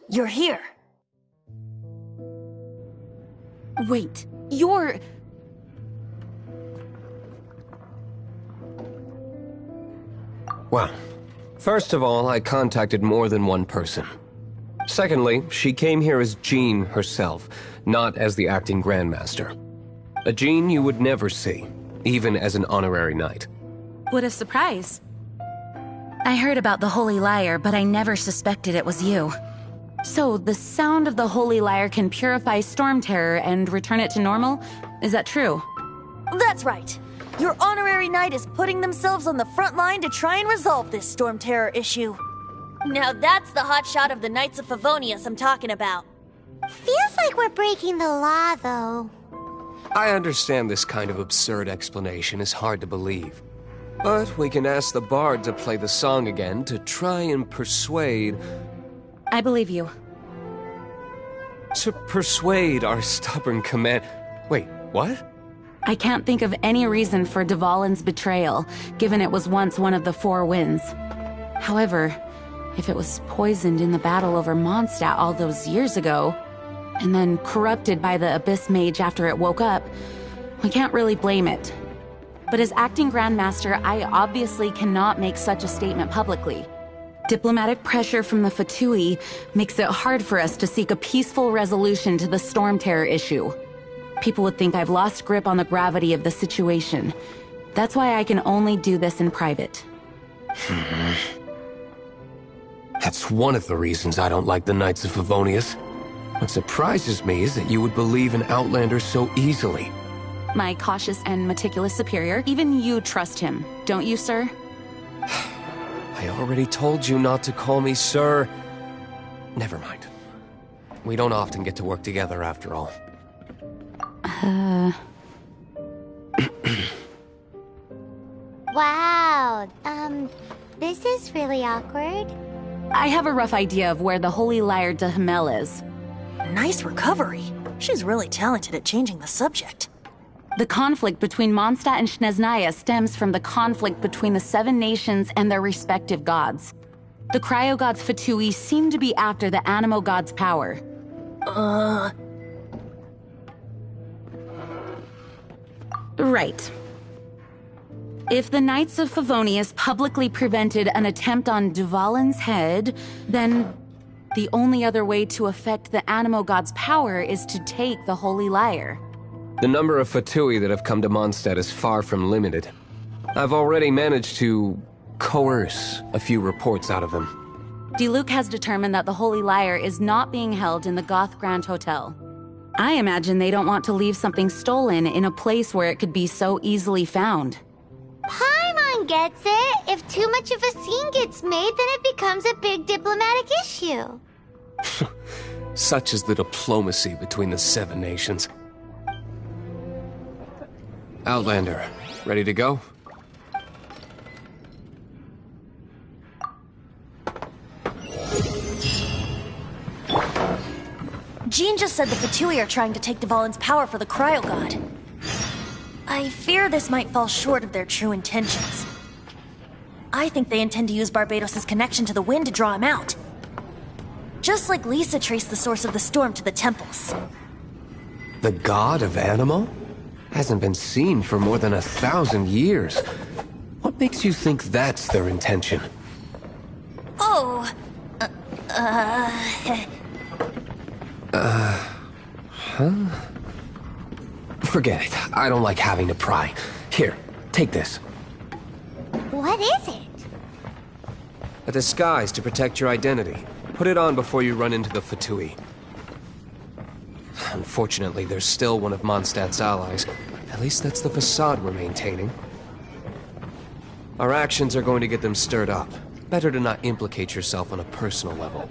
You're here. Wait, you're... Well, first of all, I contacted more than one person. Secondly, she came here as Jean herself, not as the acting Grandmaster. A Jean you would never see, even as an honorary knight. What a surprise. I heard about the Holy Lyre, but I never suspected it was you. So, the sound of the Holy Lyre can purify Storm Terror and return it to normal? Is that true? That's right. Your honorary knight is putting themselves on the front line to try and resolve this Storm Terror issue. Now that's the hotshot of the Knights of Favonius I'm talking about. Feels like we're breaking the law, though. I understand this kind of absurd explanation is hard to believe. But we can ask the bard to play the song again to try and persuade... I believe you. To persuade our stubborn command... Wait, what? I can't think of any reason for Dvalin's betrayal, given it was once one of the Four Winds. However, if it was poisoned in the battle over Mondstadt all those years ago, and then corrupted by the Abyss Mage after it woke up, we can't really blame it. But as acting Grandmaster, I obviously cannot make such a statement publicly. Diplomatic pressure from the Fatui makes it hard for us to seek a peaceful resolution to the Storm Terror issue. People would think I've lost grip on the gravity of the situation. That's why I can only do this in private. That's one of the reasons I don't like the Knights of Favonius. What surprises me is that you would believe in Outlanders so easily. my cautious and meticulous superior. Even you trust him, don't you, sir? I already told you not to call me sir. Never mind. We don't often get to work together after all. Wow, this is really awkward. I have a rough idea of where the Holy Lyre de Himmel is. Nice recovery. She's really talented at changing the subject. The conflict between Mondstadt and Snezhnaya stems from the conflict between the Seven Nations and their respective gods. The cryo-gods Fatui seem to be after the Animo god's power. Right. If the Knights of Favonius publicly prevented an attempt on Duvalin's head, then the only other way to affect the Animo god's power is to take the Holy Lyre. The number of Fatui that have come to Mondstadt is far from limited. I've already managed to coerce a few reports out of them. Diluc has determined that the Holy Lyre is not being held in the Goth Grand Hotel. I imagine they don't want to leave something stolen in a place where it could be so easily found. Paimon gets it. If too much of a scene gets made, then it becomes a big diplomatic issue. Such is the diplomacy between the Seven Nations. Outlander, ready to go? Jean just said the Fatui are trying to take Duvalin's power for the Cryo God. I fear this might fall short of their true intentions. I think they intend to use Barbados' connection to the wind to draw him out. Just like Lisa traced the source of the storm to the temples. The god of Animo? Hasn't been seen for more than 1,000 years. What makes you think that's their intention? Oh, Huh? Forget it. I don't like having to pry. Here, take this. What is it? A disguise to protect your identity. Put it on before you run into the Fatui. Unfortunately, there's still one of Mondstadt's allies. At least that's the facade we're maintaining. Our actions are going to get them stirred up. Better to not implicate yourself on a personal level.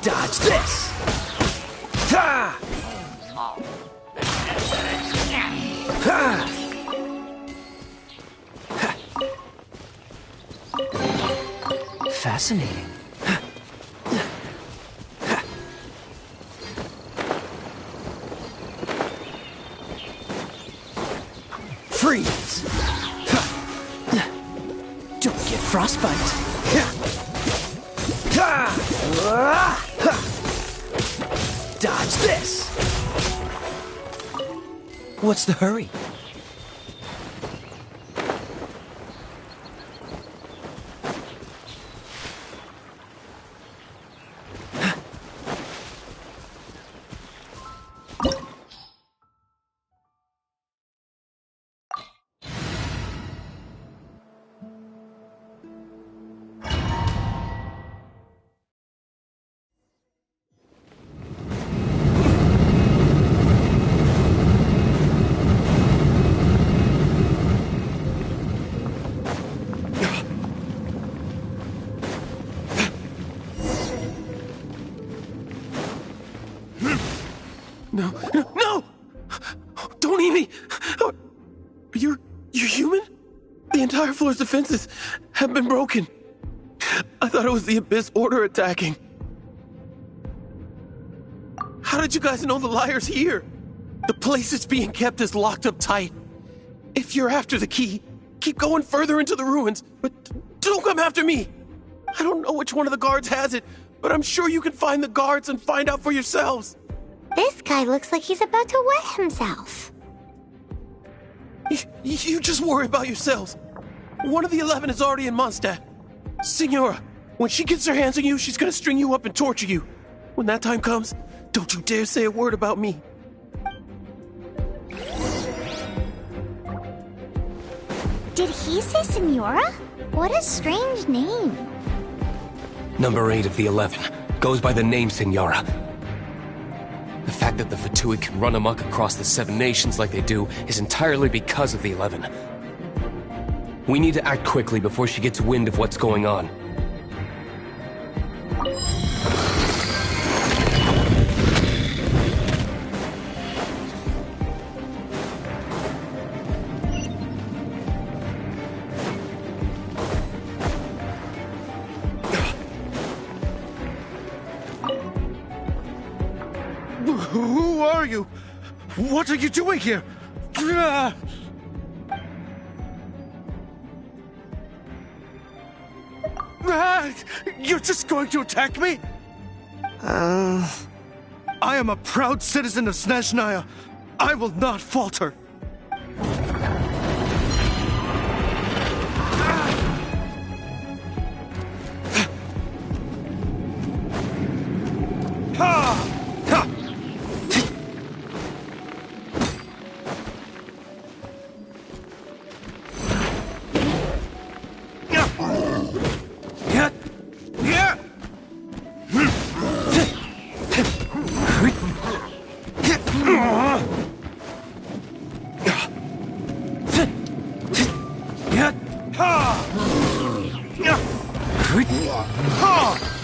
Dodge this! Ha! Ha! Fascinating. Freeze! Don't get frostbite. Dodge this! What's the hurry? No! Don't eat me! You're human? The entire floor's defenses have been broken. I thought it was the Abyss Order attacking. How did you guys know the liar's here? The place it's being kept is locked up tight. If you're after the key, keep going further into the ruins, but don't come after me. I don't know which one of the guards has it, but I'm sure you can find the guards and find out for yourselves. This guy looks like he's about to wet himself. You just worry about yourselves. One of the 11 is already in Mondstadt. Signora, when she gets her hands on you, she's gonna string you up and torture you. When that time comes, don't you dare say a word about me. Did he say Senora? What a strange name. Number 8 of the 11 goes by the name Senora. The fact that the Fatui can run amok across the 7 nations like they do is entirely because of the 11. We need to act quickly before she gets wind of what's going on. Who are you? What are you doing here? You're just going to attack me? I am a proud citizen of Snezhnaya. I will not falter.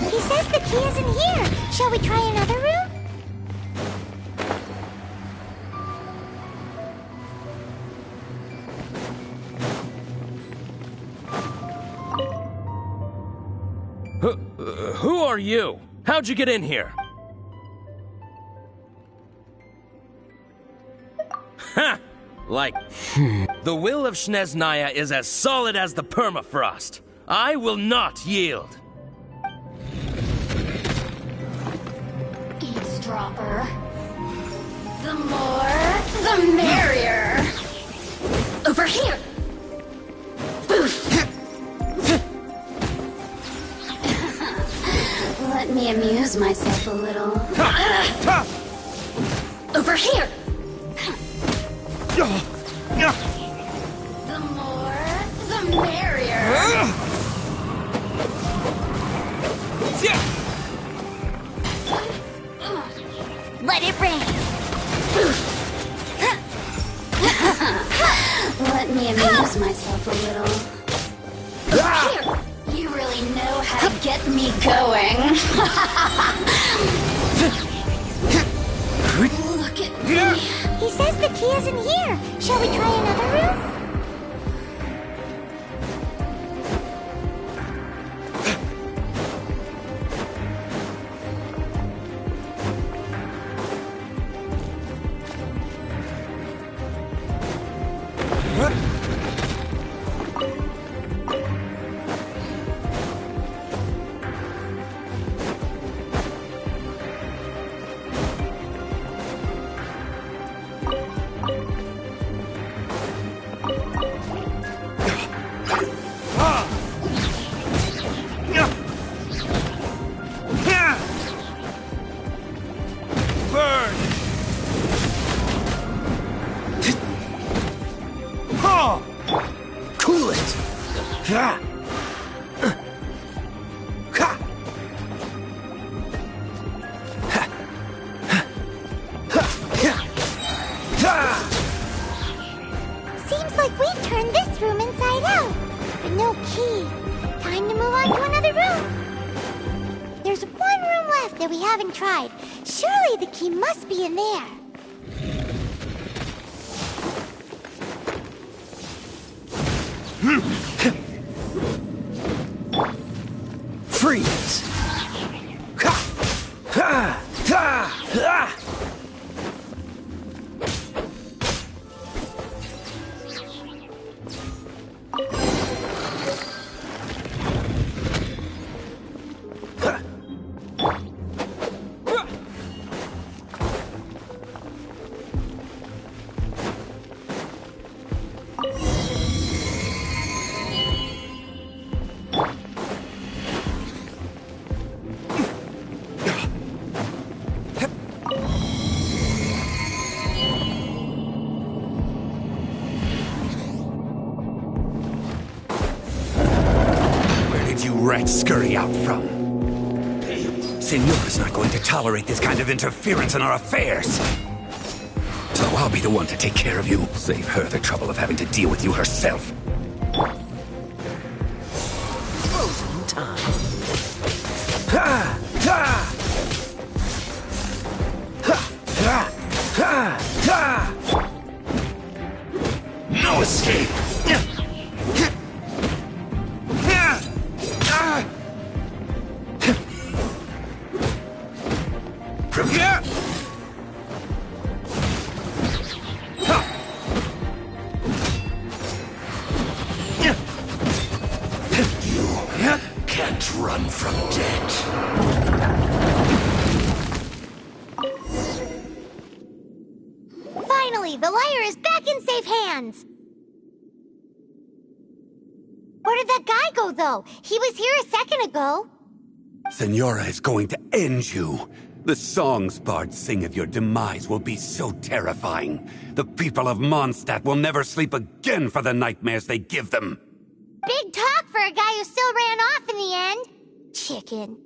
He says the key isn't here. Shall we try another room? Who are you? How'd you get in here? Ha! Like, the will of Snezhnaya is as solid as the permafrost. I will not yield. Eavesdropper. The more, the merrier. Over here. Boof. Let me amuse myself a little. Over here. The more, the merrier. Let it rain. Let me amuse myself a little. Over here. You really know how to get me going. Look at me. He says the key isn't here. Shall we try another room? Seems like we've turned this room inside out, but no key. Time to move on to another room. There's one room left that we haven't tried. Surely the key must be in there. Freeze! Rats scurry out from. Señora's not going to tolerate this kind of interference in our affairs. So I'll be the one to take care of you. Save her the trouble of having to deal with you herself. Frozen time. No escape! Can't run from death. Finally, the lyre is back in safe hands. Where did that guy go, though? He was here a second ago. Señora is going to end you. The songs bards sing of your demise will be so terrifying. The people of Mondstadt will never sleep again for the nightmares they give them. Big talk for a guy who still ran off in the end. Chicken.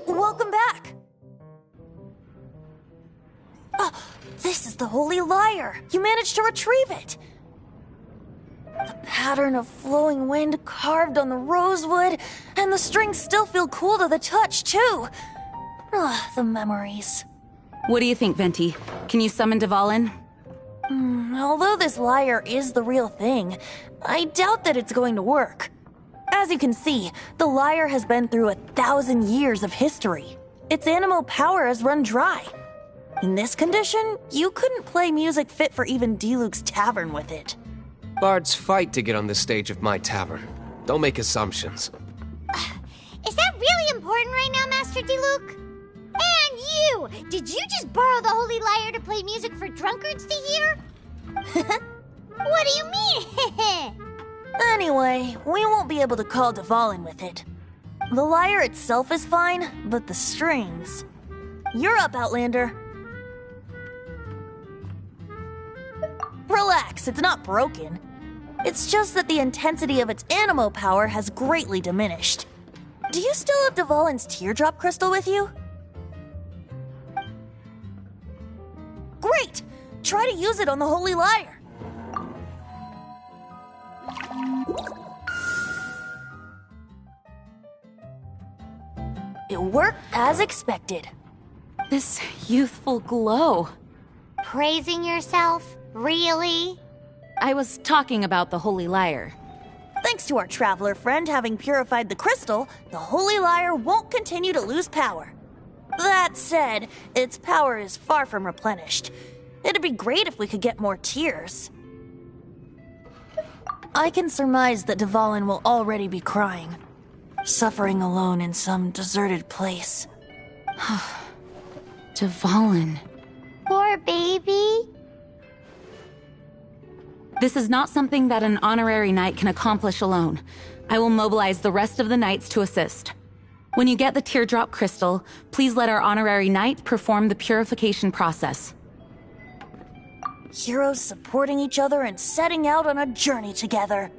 Welcome back! This is the Holy Lyre! You managed to retrieve it! The pattern of flowing wind carved on the rosewood, and the strings still feel cool to the touch, too! The memories. What do you think, Venti? Can you summon Dvalin? Although this lyre is the real thing, I doubt that it's going to work. As you can see, the lyre has been through 1,000 years of history. Its animal power has run dry. In this condition, you couldn't play music fit for even Diluc's tavern with it. Bards fight to get on the stage of my tavern. Don't make assumptions. Is that really important right now, Master Diluc? And you! Did you just borrow the Holy Lyre to play music for drunkards to hear? What do you mean? Anyway, we won't be able to call Dvalin with it. The lyre itself is fine, but the strings... You're up, Outlander. Relax, it's not broken. It's just that the intensity of its animo power has greatly diminished. Do you still have Dvalin's teardrop crystal with you? Great! Try to use it on the Holy Lyre. It worked as expected. This youthful glow. Praising yourself? Really? I was talking about the Holy Lyre. Thanks to our traveler friend having purified the crystal, the Holy Lyre won't continue to lose power. That said, its power is far from replenished. It'd be great if we could get more tears. I can surmise that Dvalin will already be crying, suffering alone in some deserted place. Dvalin. Poor baby. This is not something that an honorary knight can accomplish alone. I will mobilize the rest of the knights to assist. When you get the teardrop crystal, please let our honorary knight perform the purification process. Heroes supporting each other and setting out on a journey together.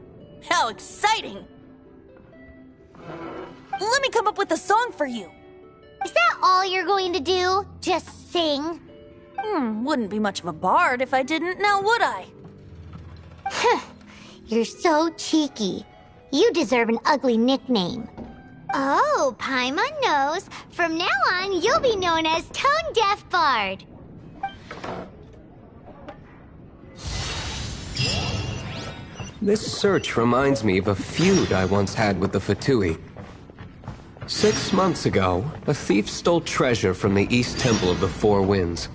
How exciting! Let me come up with a song for you. Is that all you're going to do? Just sing? Wouldn't be much of a bard if I didn't, now would I? You're so cheeky. You deserve an ugly nickname. Oh, Paimon knows. From now on, you'll be known as Tone Deaf Bard. This search reminds me of a feud I once had with the Fatui. 6 months ago, a thief stole treasure from the East Temple of the Four Winds.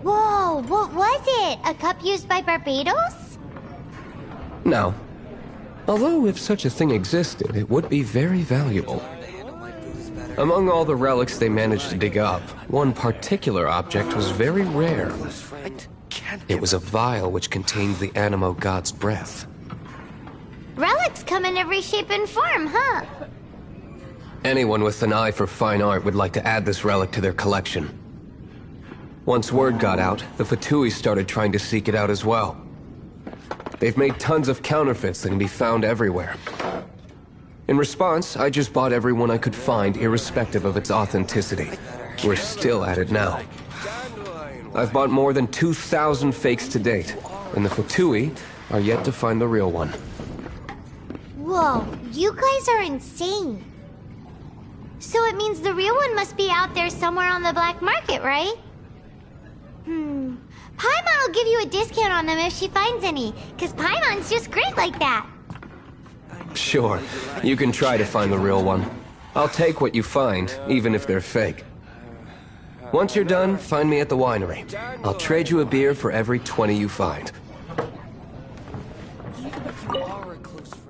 Whoa, what was it? A cup used by Barbados? No. Although if such a thing existed, it would be very valuable. Among all the relics they managed to dig up, one particular object was very rare. It was a vial which contained the Animo God's breath. Relics come in every shape and form, huh? Anyone with an eye for fine art would like to add this relic to their collection. Once word got out, the Fatui started trying to seek it out as well. They've made tons of counterfeits that can be found everywhere. In response, I just bought every one I could find, irrespective of its authenticity. We're still at it now. I've bought more than 2,000 fakes to date, and the Fatui are yet to find the real one. Whoa, you guys are insane. So it means the real one must be out there somewhere on the black market, right? Paimon will give you a discount on them if she finds any, because Paimon's just great like that. Sure, you can try to find the real one. I'll take what you find, even if they're fake. Once you're done, find me at the winery. I'll trade you a beer for every 20 you find. Even if you are a close friend.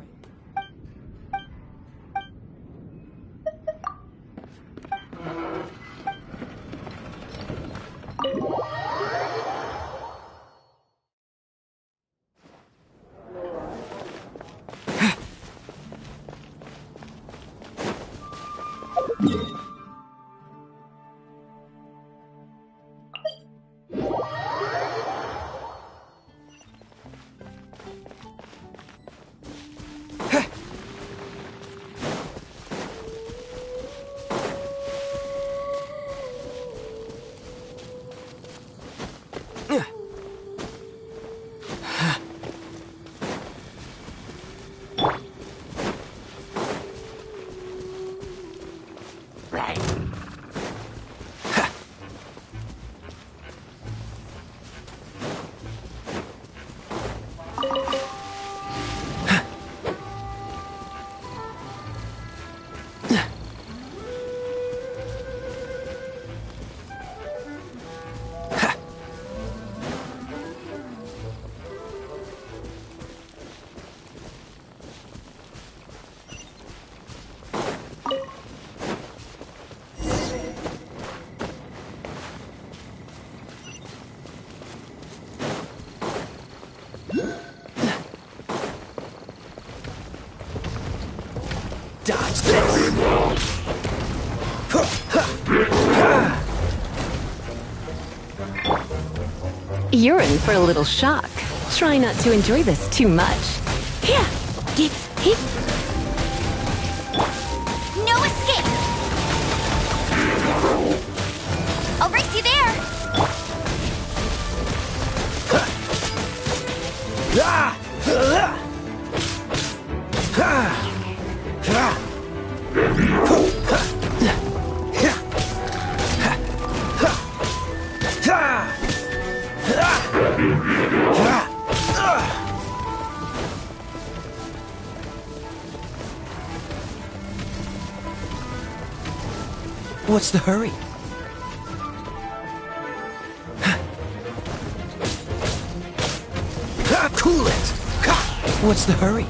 Dodge this! You're in for a little shock. Try not to enjoy this too much. Yeah. No escape! I'll race you there! What's the hurry? Cool it! What's the hurry?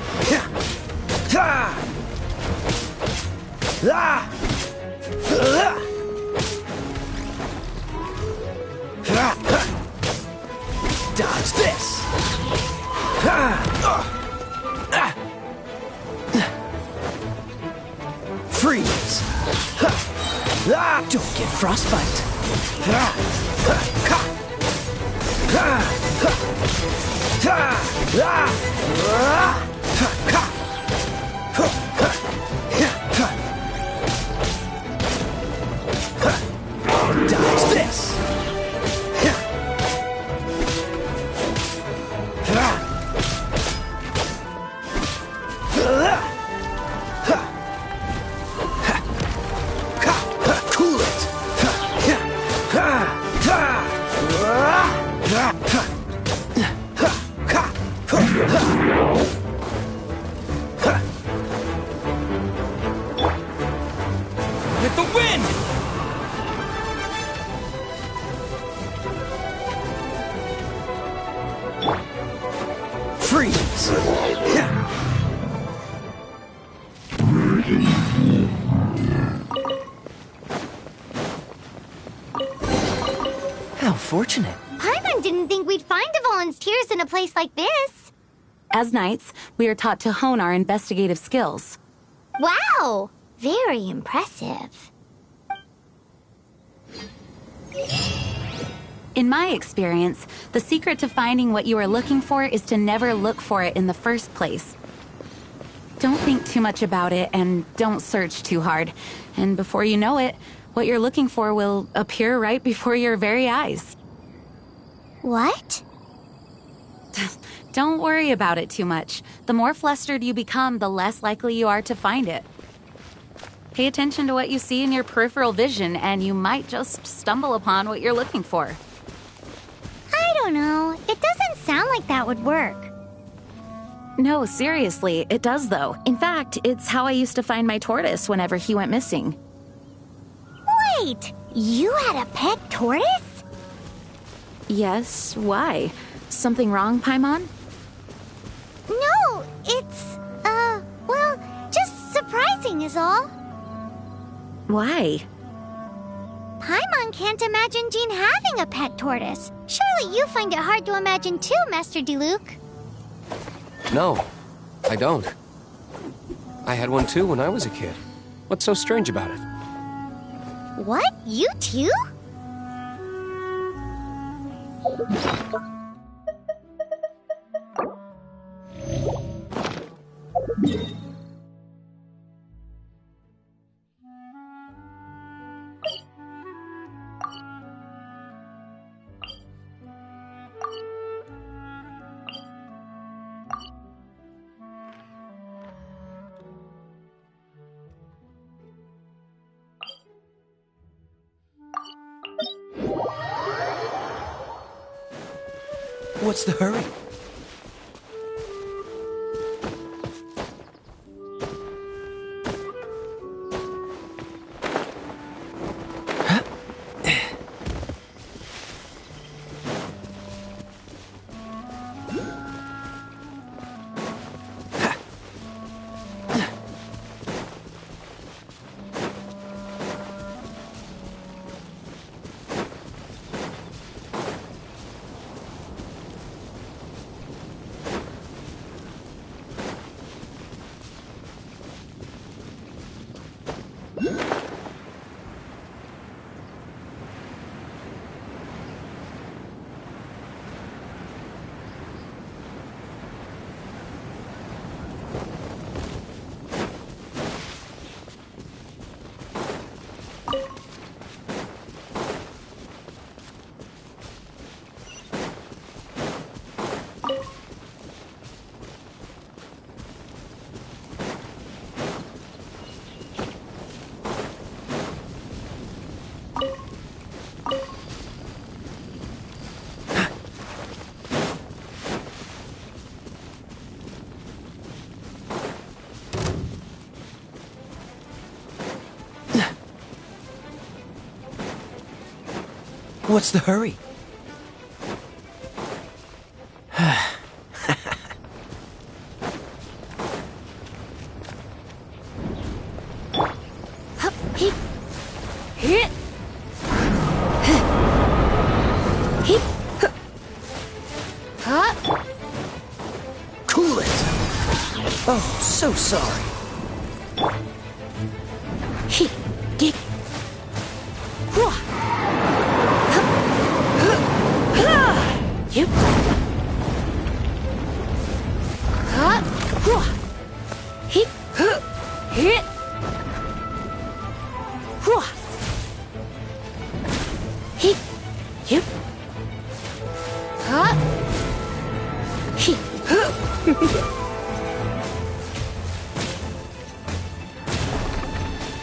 Dodge this! Freeze! Don't get frostbite! Dodge this! Cool it! With the wind! Freeze! How fortunate. Paimon didn't think we'd find the volunteers in a place like this. As knights, we are taught to hone our investigative skills. Wow! Very impressive. In my experience, the secret to finding what you are looking for is to never look for it in the first place. Don't think too much about it and don't search too hard. And before you know it, what you're looking for will appear right before your very eyes. What? Don't worry about it too much. The more flustered you become, the less likely you are to find it. Pay attention to what you see in your peripheral vision, and you might just stumble upon what you're looking for. I don't know. It doesn't sound like that would work. No, seriously, it does though. In fact, it's how I used to find my tortoise whenever he went missing. Wait! You had a pet tortoise? Yes, why? Something wrong, Paimon? No, it's, well, just surprising is all. Why? Paimon can't imagine Jean having a pet tortoise. Surely you find it hard to imagine too, Master Diluc. No, I don't. I had one too when I was a kid. What's so strange about it? What? You too? What's the hurry? What's the hurry? Cool it! Oh, so sorry. Yep.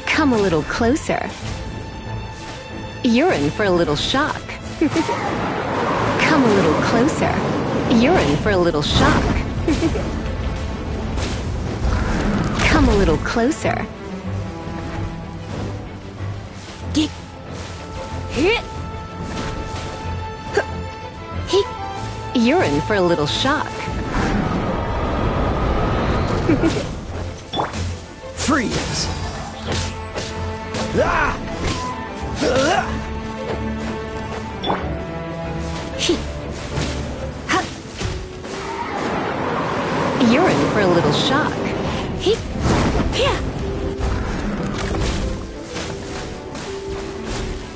Come a little closer. You're in for a little shock. Come a little closer. You're in for a little shock. Come a little closer. You're in for a little shock. Freeze! You're in for a little shock.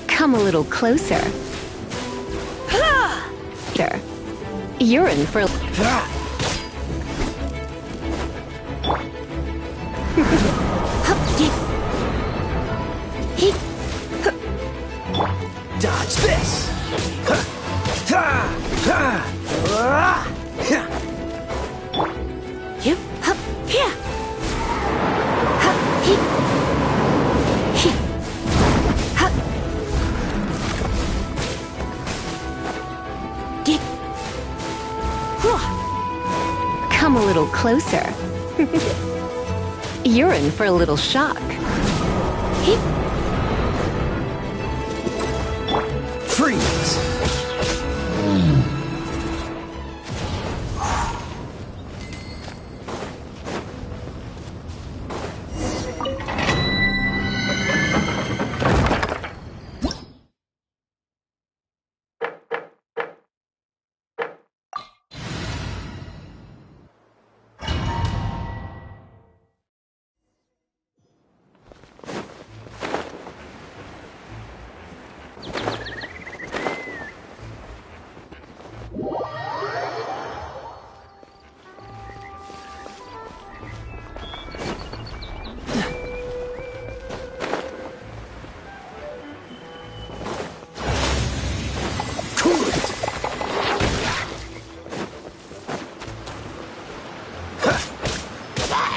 Come a little closer. You're in for a... Dodge this! Come a little closer. You're in for a little shock. Freeze!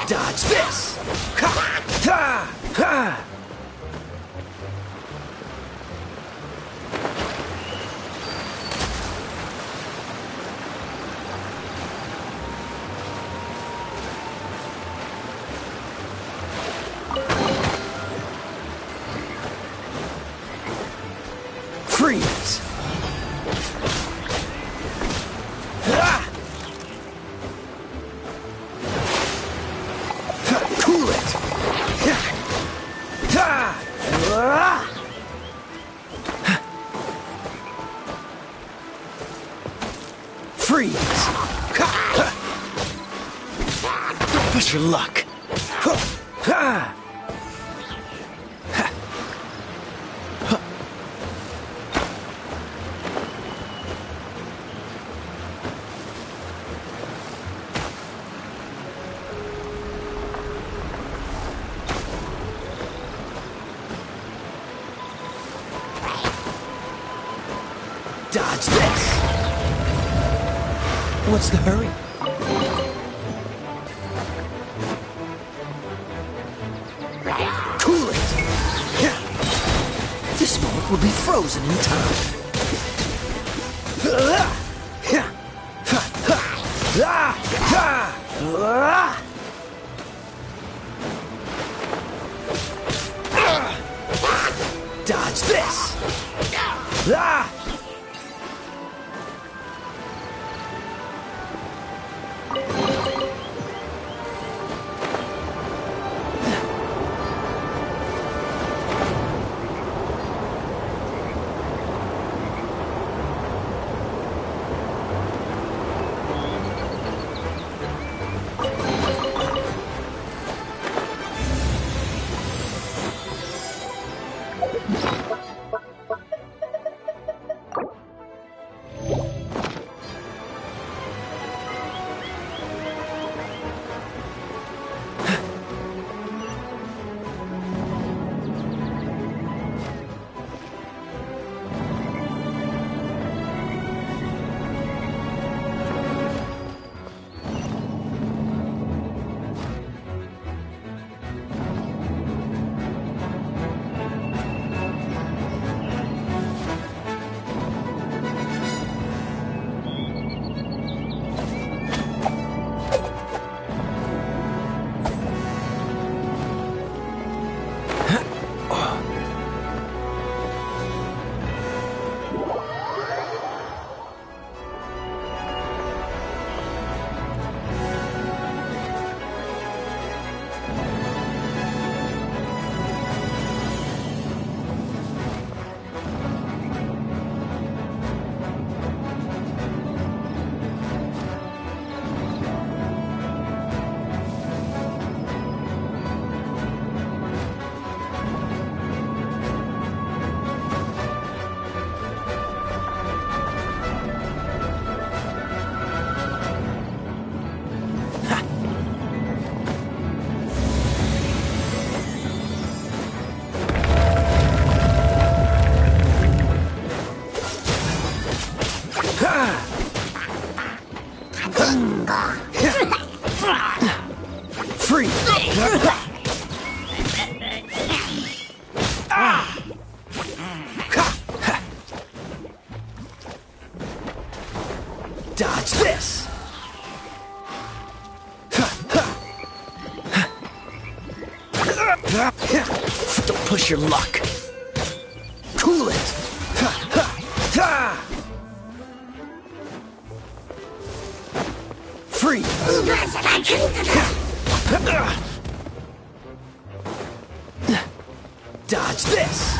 Dodge this! Freeze! Cool it! Freeze! Don't push your luck! Dodge this! What's the hurry? Cool it! This moment will be frozen in time. Dodge this! Free! Dodge this! Don't push your luck. Cool it! Freeze! Dodge this!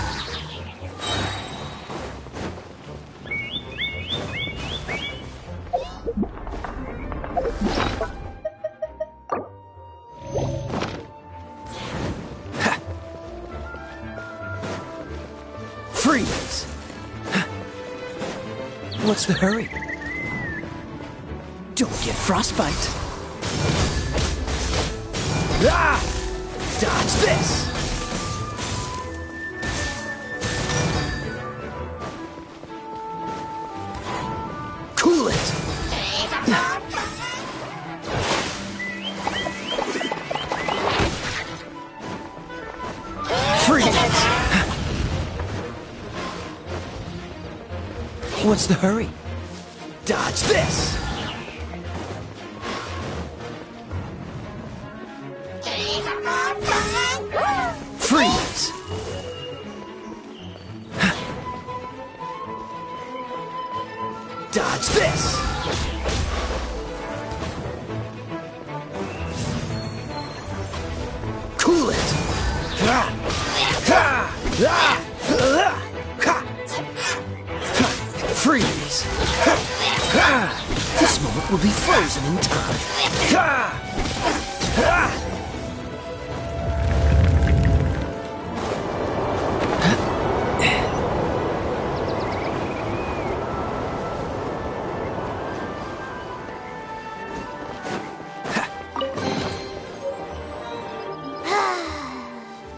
Freeze! What's the hurry? Don't get frostbite. Ah! Dodge this! Cool it! Freeze! What's the hurry? Dodge this! Freeze! Dodge this! Cool it! Freeze! This moment will be frozen in time.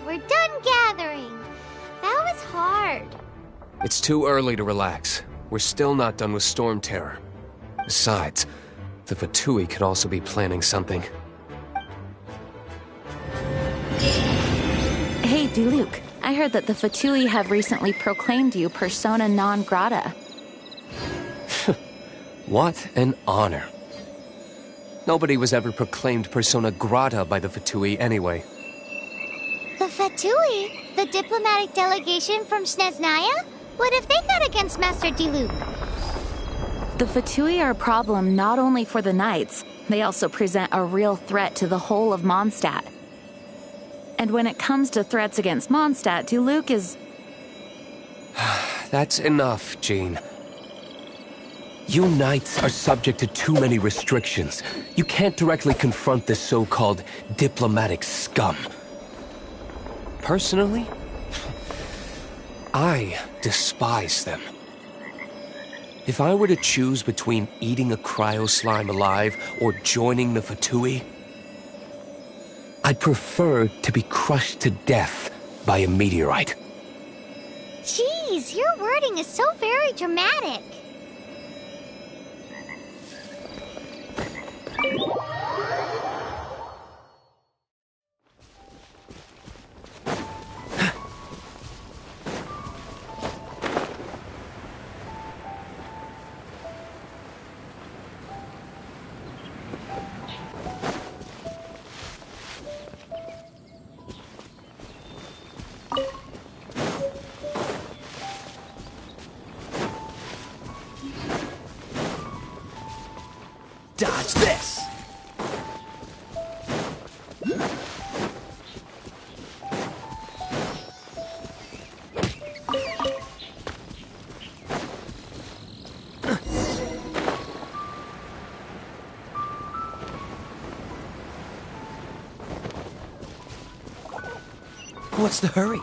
We're done gathering. That was hard. It's too early to relax. We're still not done with Storm Terror. Besides, the Fatui could also be planning something. Hey, Diluc. I heard that the Fatui have recently proclaimed you persona non grata. What an honor. Nobody was ever proclaimed persona grata by the Fatui anyway. The Fatui? The diplomatic delegation from Snezhnaya? What have they got against Master Diluc? The Fatui are a problem not only for the Knights, they also present a real threat to the whole of Mondstadt. And when it comes to threats against Mondstadt, Diluc is... That's enough, Jean. You Knights are subject to too many restrictions. You can't directly confront this so-called diplomatic scum. Personally, I despise them. If I were to choose between eating a cryo slime alive or joining the Fatui, I'd prefer to be crushed to death by a meteorite. Jeez, your wording is so very dramatic. Dodge this! What's the hurry?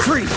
Freeze!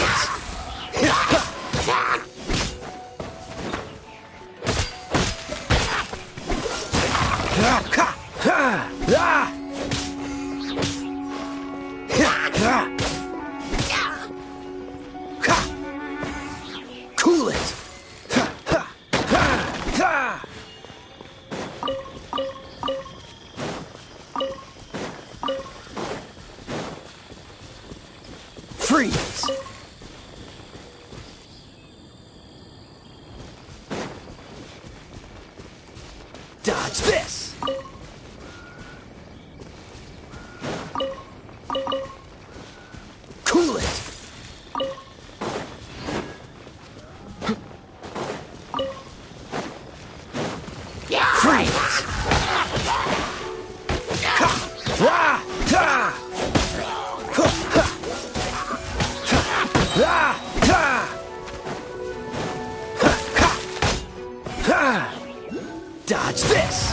Dodge this!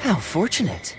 How fortunate.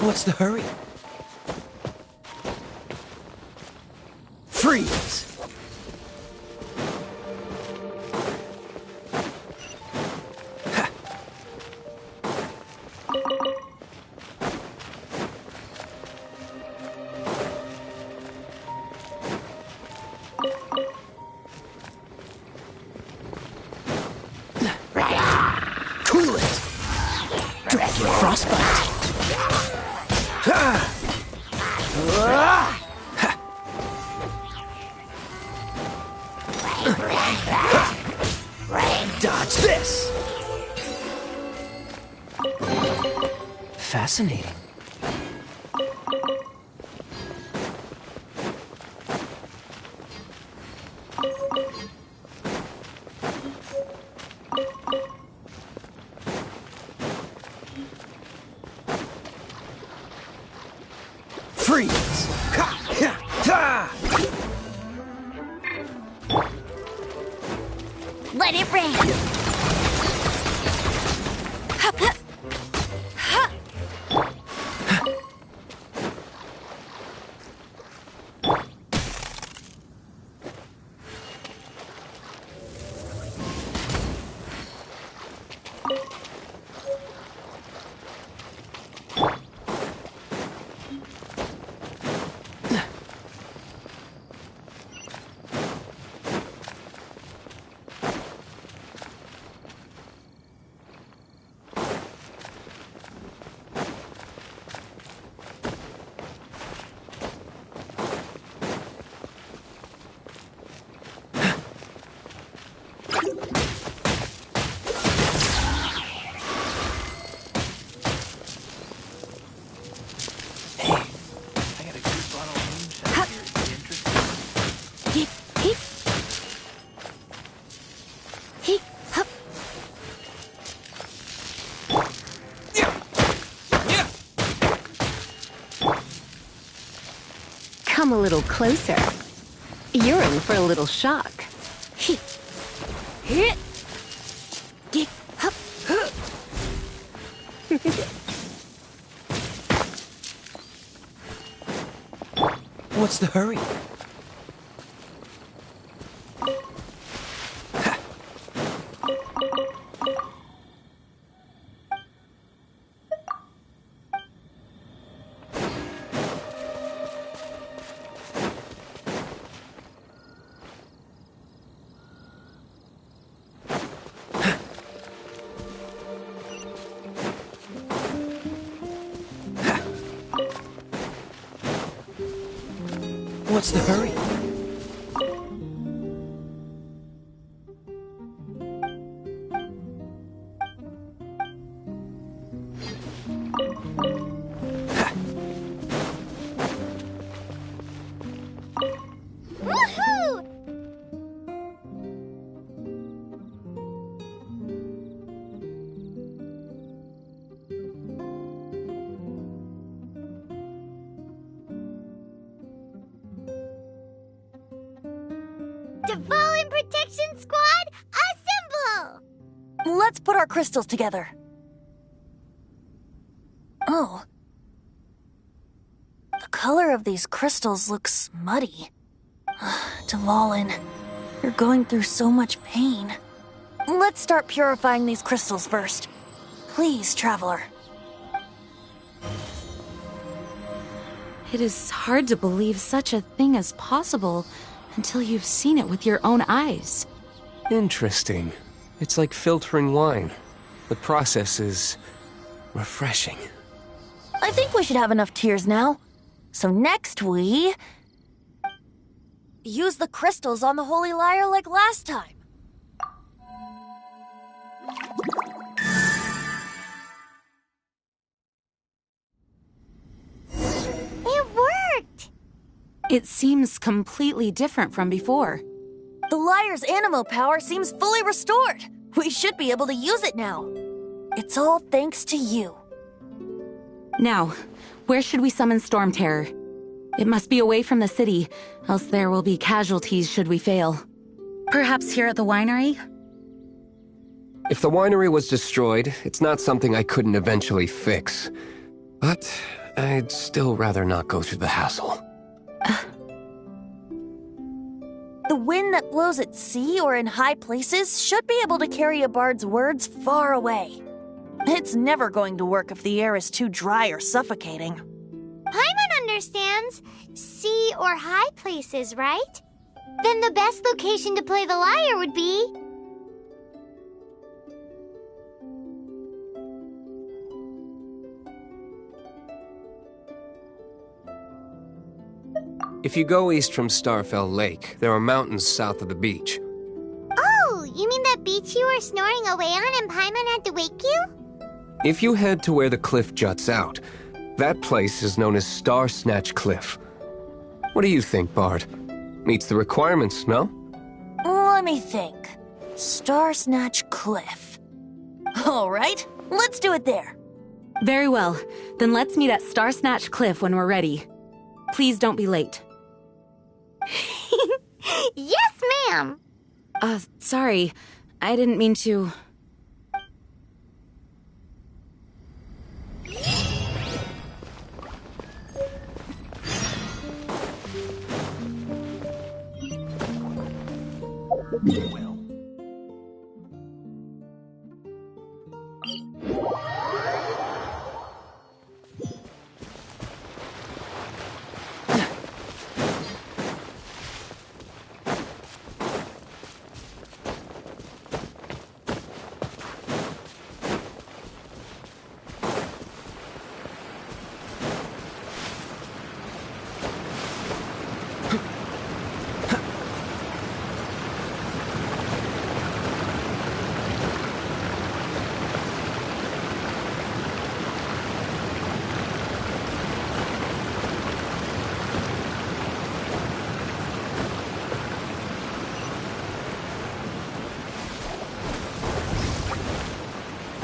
What's the hurry? Freeze! Cool it! Don't get frostbite! Dodge this! Fascinating. Freeze! Let it rain! Hup, hup. Hup. Come a little closer. You're in for a little shock. What's the hurry? What's the hurry? Woohoo! Dvalin Protection Squad, assemble! Let's put our crystals together. Oh. The color of these crystals looks muddy. Dvalin, you're going through so much pain. Let's start purifying these crystals first. Please, Traveler. It is hard to believe such a thing is possible until you've seen it with your own eyes. Interesting. It's like filtering wine. The process is refreshing. I think we should have enough tears now. So next we... use the crystals on the Holy Lyre like last time. It worked! It seems completely different from before. The Lyre's animo power seems fully restored. We should be able to use it now. It's all thanks to you. Now, where should we summon Storm Terror? It must be away from the city, else there will be casualties should we fail. Perhaps here at the winery? If the winery was destroyed, it's not something I couldn't eventually fix. But I'd still rather not go through the hassle. The wind that blows at sea or in high places should be able to carry a bard's words far away. It's never going to work if the air is too dry or suffocating. Paimon understands sea or high places, right? Then the best location to play the lyre would be... If you go east from Starfell Lake, there are mountains south of the beach. Oh, you mean that beach you were snoring away on and Paimon had to wake you? If you head to where the cliff juts out, that place is known as Star Snatch Cliff. What do you think, Bard? Meets the requirements, no? Let me think. Star Snatch Cliff. All right, let's do it there. Very well. Then let's meet at Star Snatch Cliff when we're ready. Please don't be late. Yes, ma'am! Sorry. I didn't mean to... Well.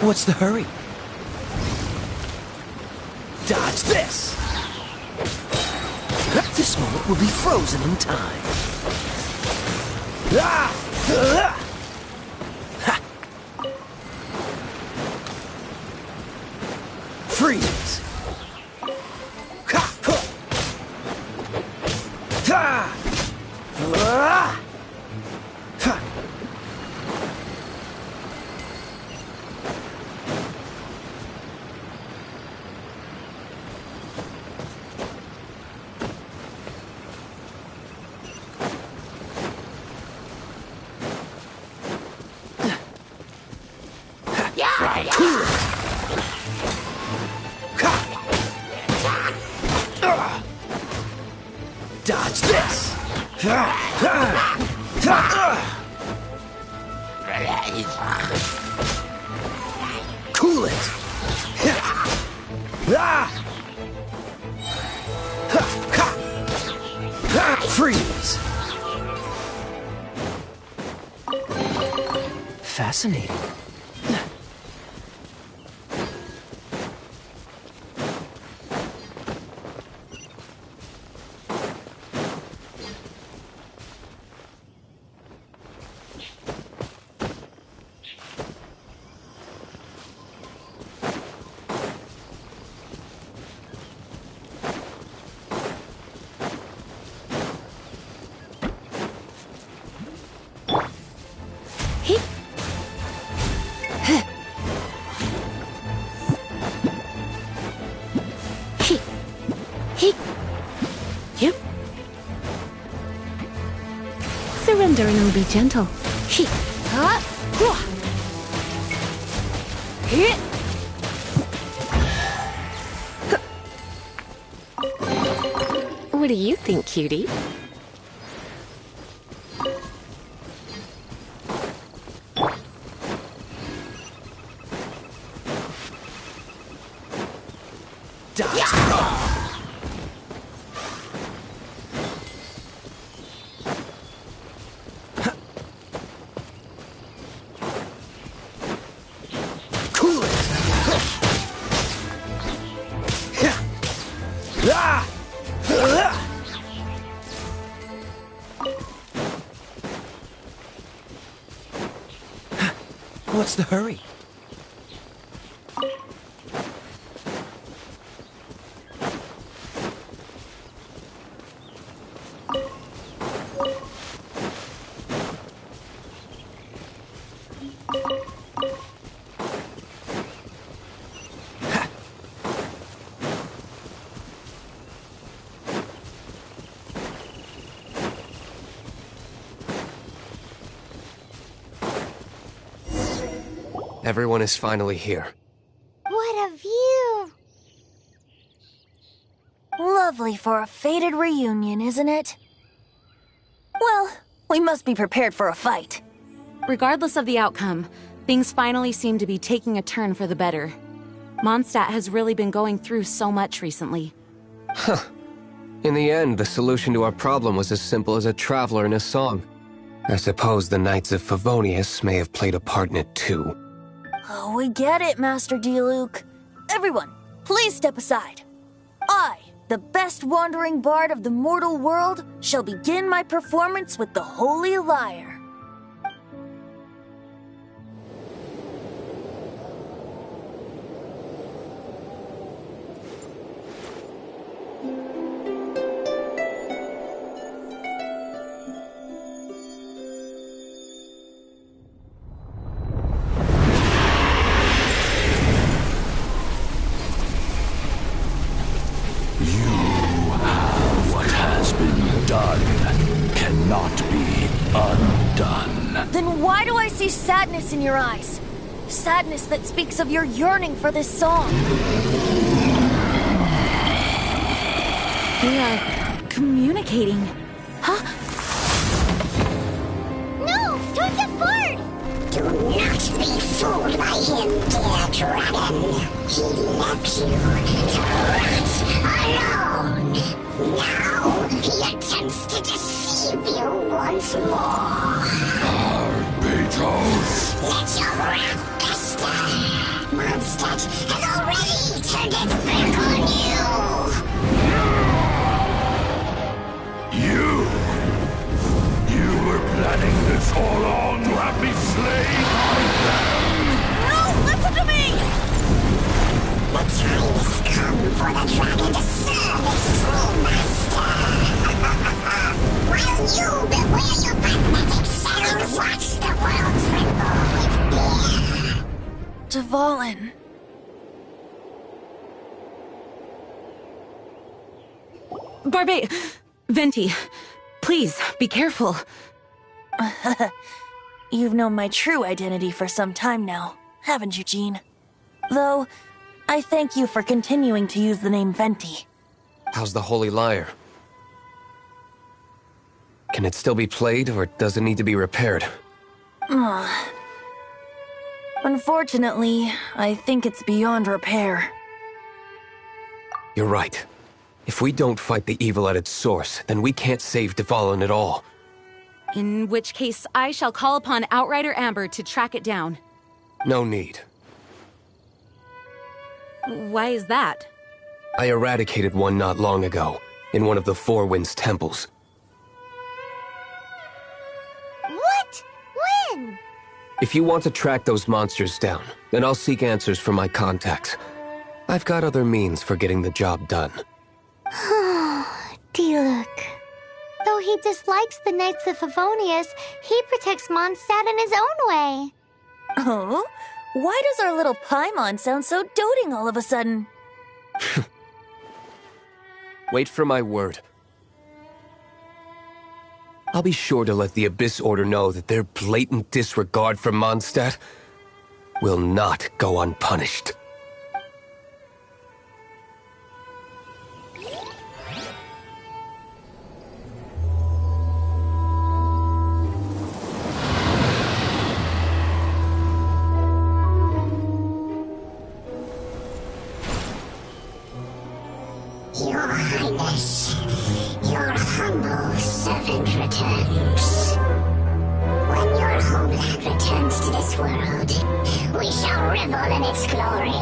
What's the hurry? Dodge this! This moment will be frozen in time. Freeze! Dodge this! Cool it! Freeze! Fascinating. Surrender and I'll be gentle. What do you think, cutie? What's the hurry? Everyone is finally here. What a view! Lovely for a fated reunion, isn't it? Well, we must be prepared for a fight. Regardless of the outcome, things finally seem to be taking a turn for the better. Mondstadt has really been going through so much recently. Huh. In the end, the solution to our problem was as simple as a traveler in a song. I suppose the Knights of Favonius may have played a part in it too. Oh, we get it, Master Diluc. Everyone, please step aside. I, the best wandering bard of the mortal world, shall begin my performance with the Holy Lyre. Then why do I see sadness in your eyes? Sadness that speaks of your yearning for this song. We are communicating. Huh? No! Don't get bored! Do not be fooled by him, dear dragon. He left you to rot alone. Now he attempts to deceive you once more. Barbatos! Let your wrath fester. Mondstadt has already turned its back on You! You were planning this all along to have me slain by them! No! Listen to me! The time has come for the dragon to serve its true master. While you beware your pathetic selves, watch the world tremble with fear. Dvalin. Venti, please, be careful. You've known my true identity for some time now, haven't you, Jean? Though, I thank you for continuing to use the name Venti. How's the Holy Lyre? Can it still be played, or does it need to be repaired? Unfortunately, I think it's beyond repair. You're right. If we don't fight the evil at its source, then we can't save Dvalin at all. In which case, I shall call upon Outrider Amber to track it down. No need. Why is that? I eradicated one not long ago, in one of the Four Winds temples. What? When? If you want to track those monsters down, then I'll seek answers from my contacts. I've got other means for getting the job done. Diluc. Though he dislikes the Knights of Favonius, he protects Mondstadt in his own way. Oh? Why does our little Paimon sound so doting all of a sudden? Wait for my word. I'll be sure to let the Abyss Order know that their blatant disregard for Mondstadt will not go unpunished. Your Highness, your humble servant returns. When your homeland returns to this world, we shall revel in its glory.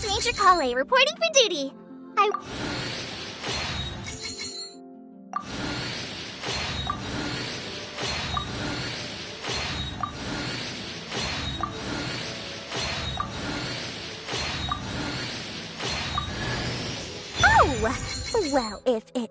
Ranger Kale reporting for duty. Oh! Well, if it...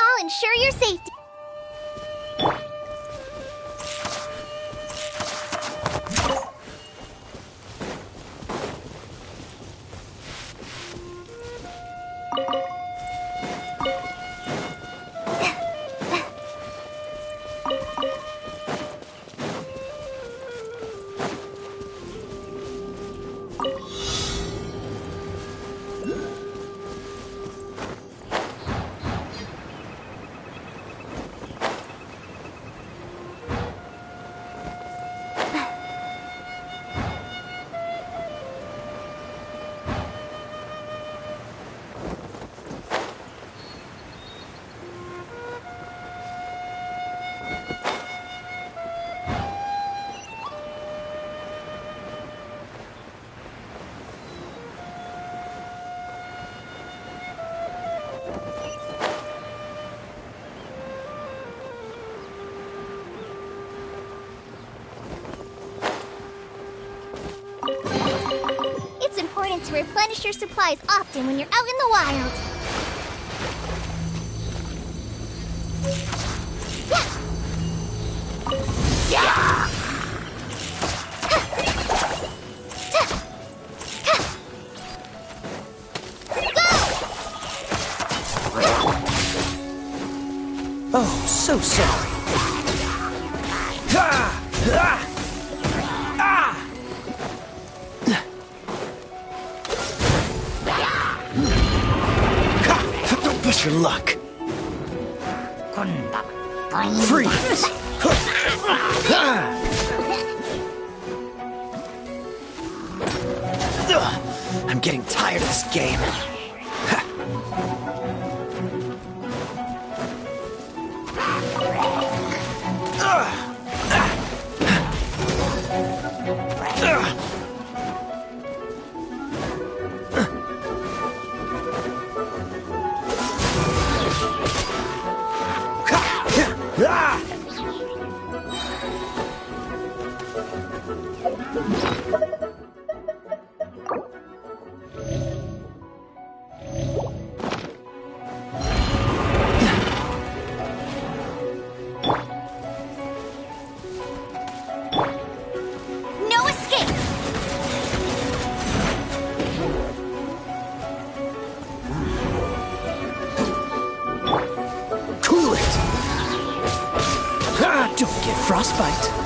I'll ensure your safety. It's important to replenish your supplies often when you're out in the wild. Oh, so sorry. Don't push your luck. Freeze! I'm getting tired of this game. frostbite.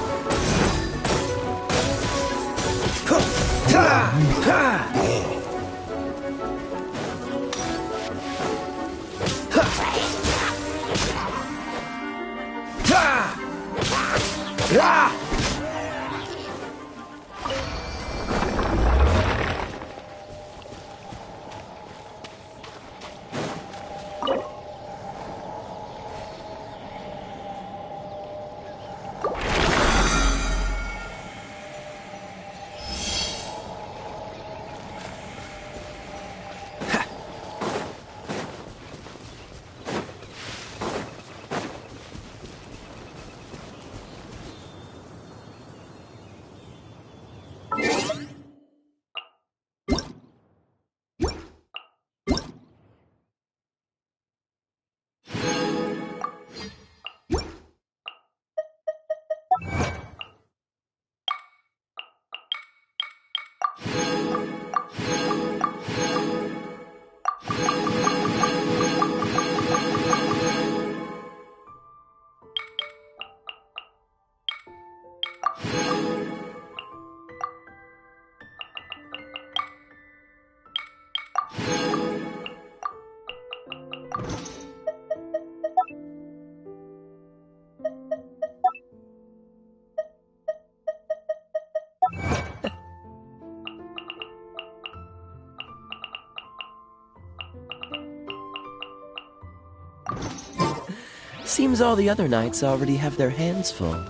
Seems all the other knights already have their hands full.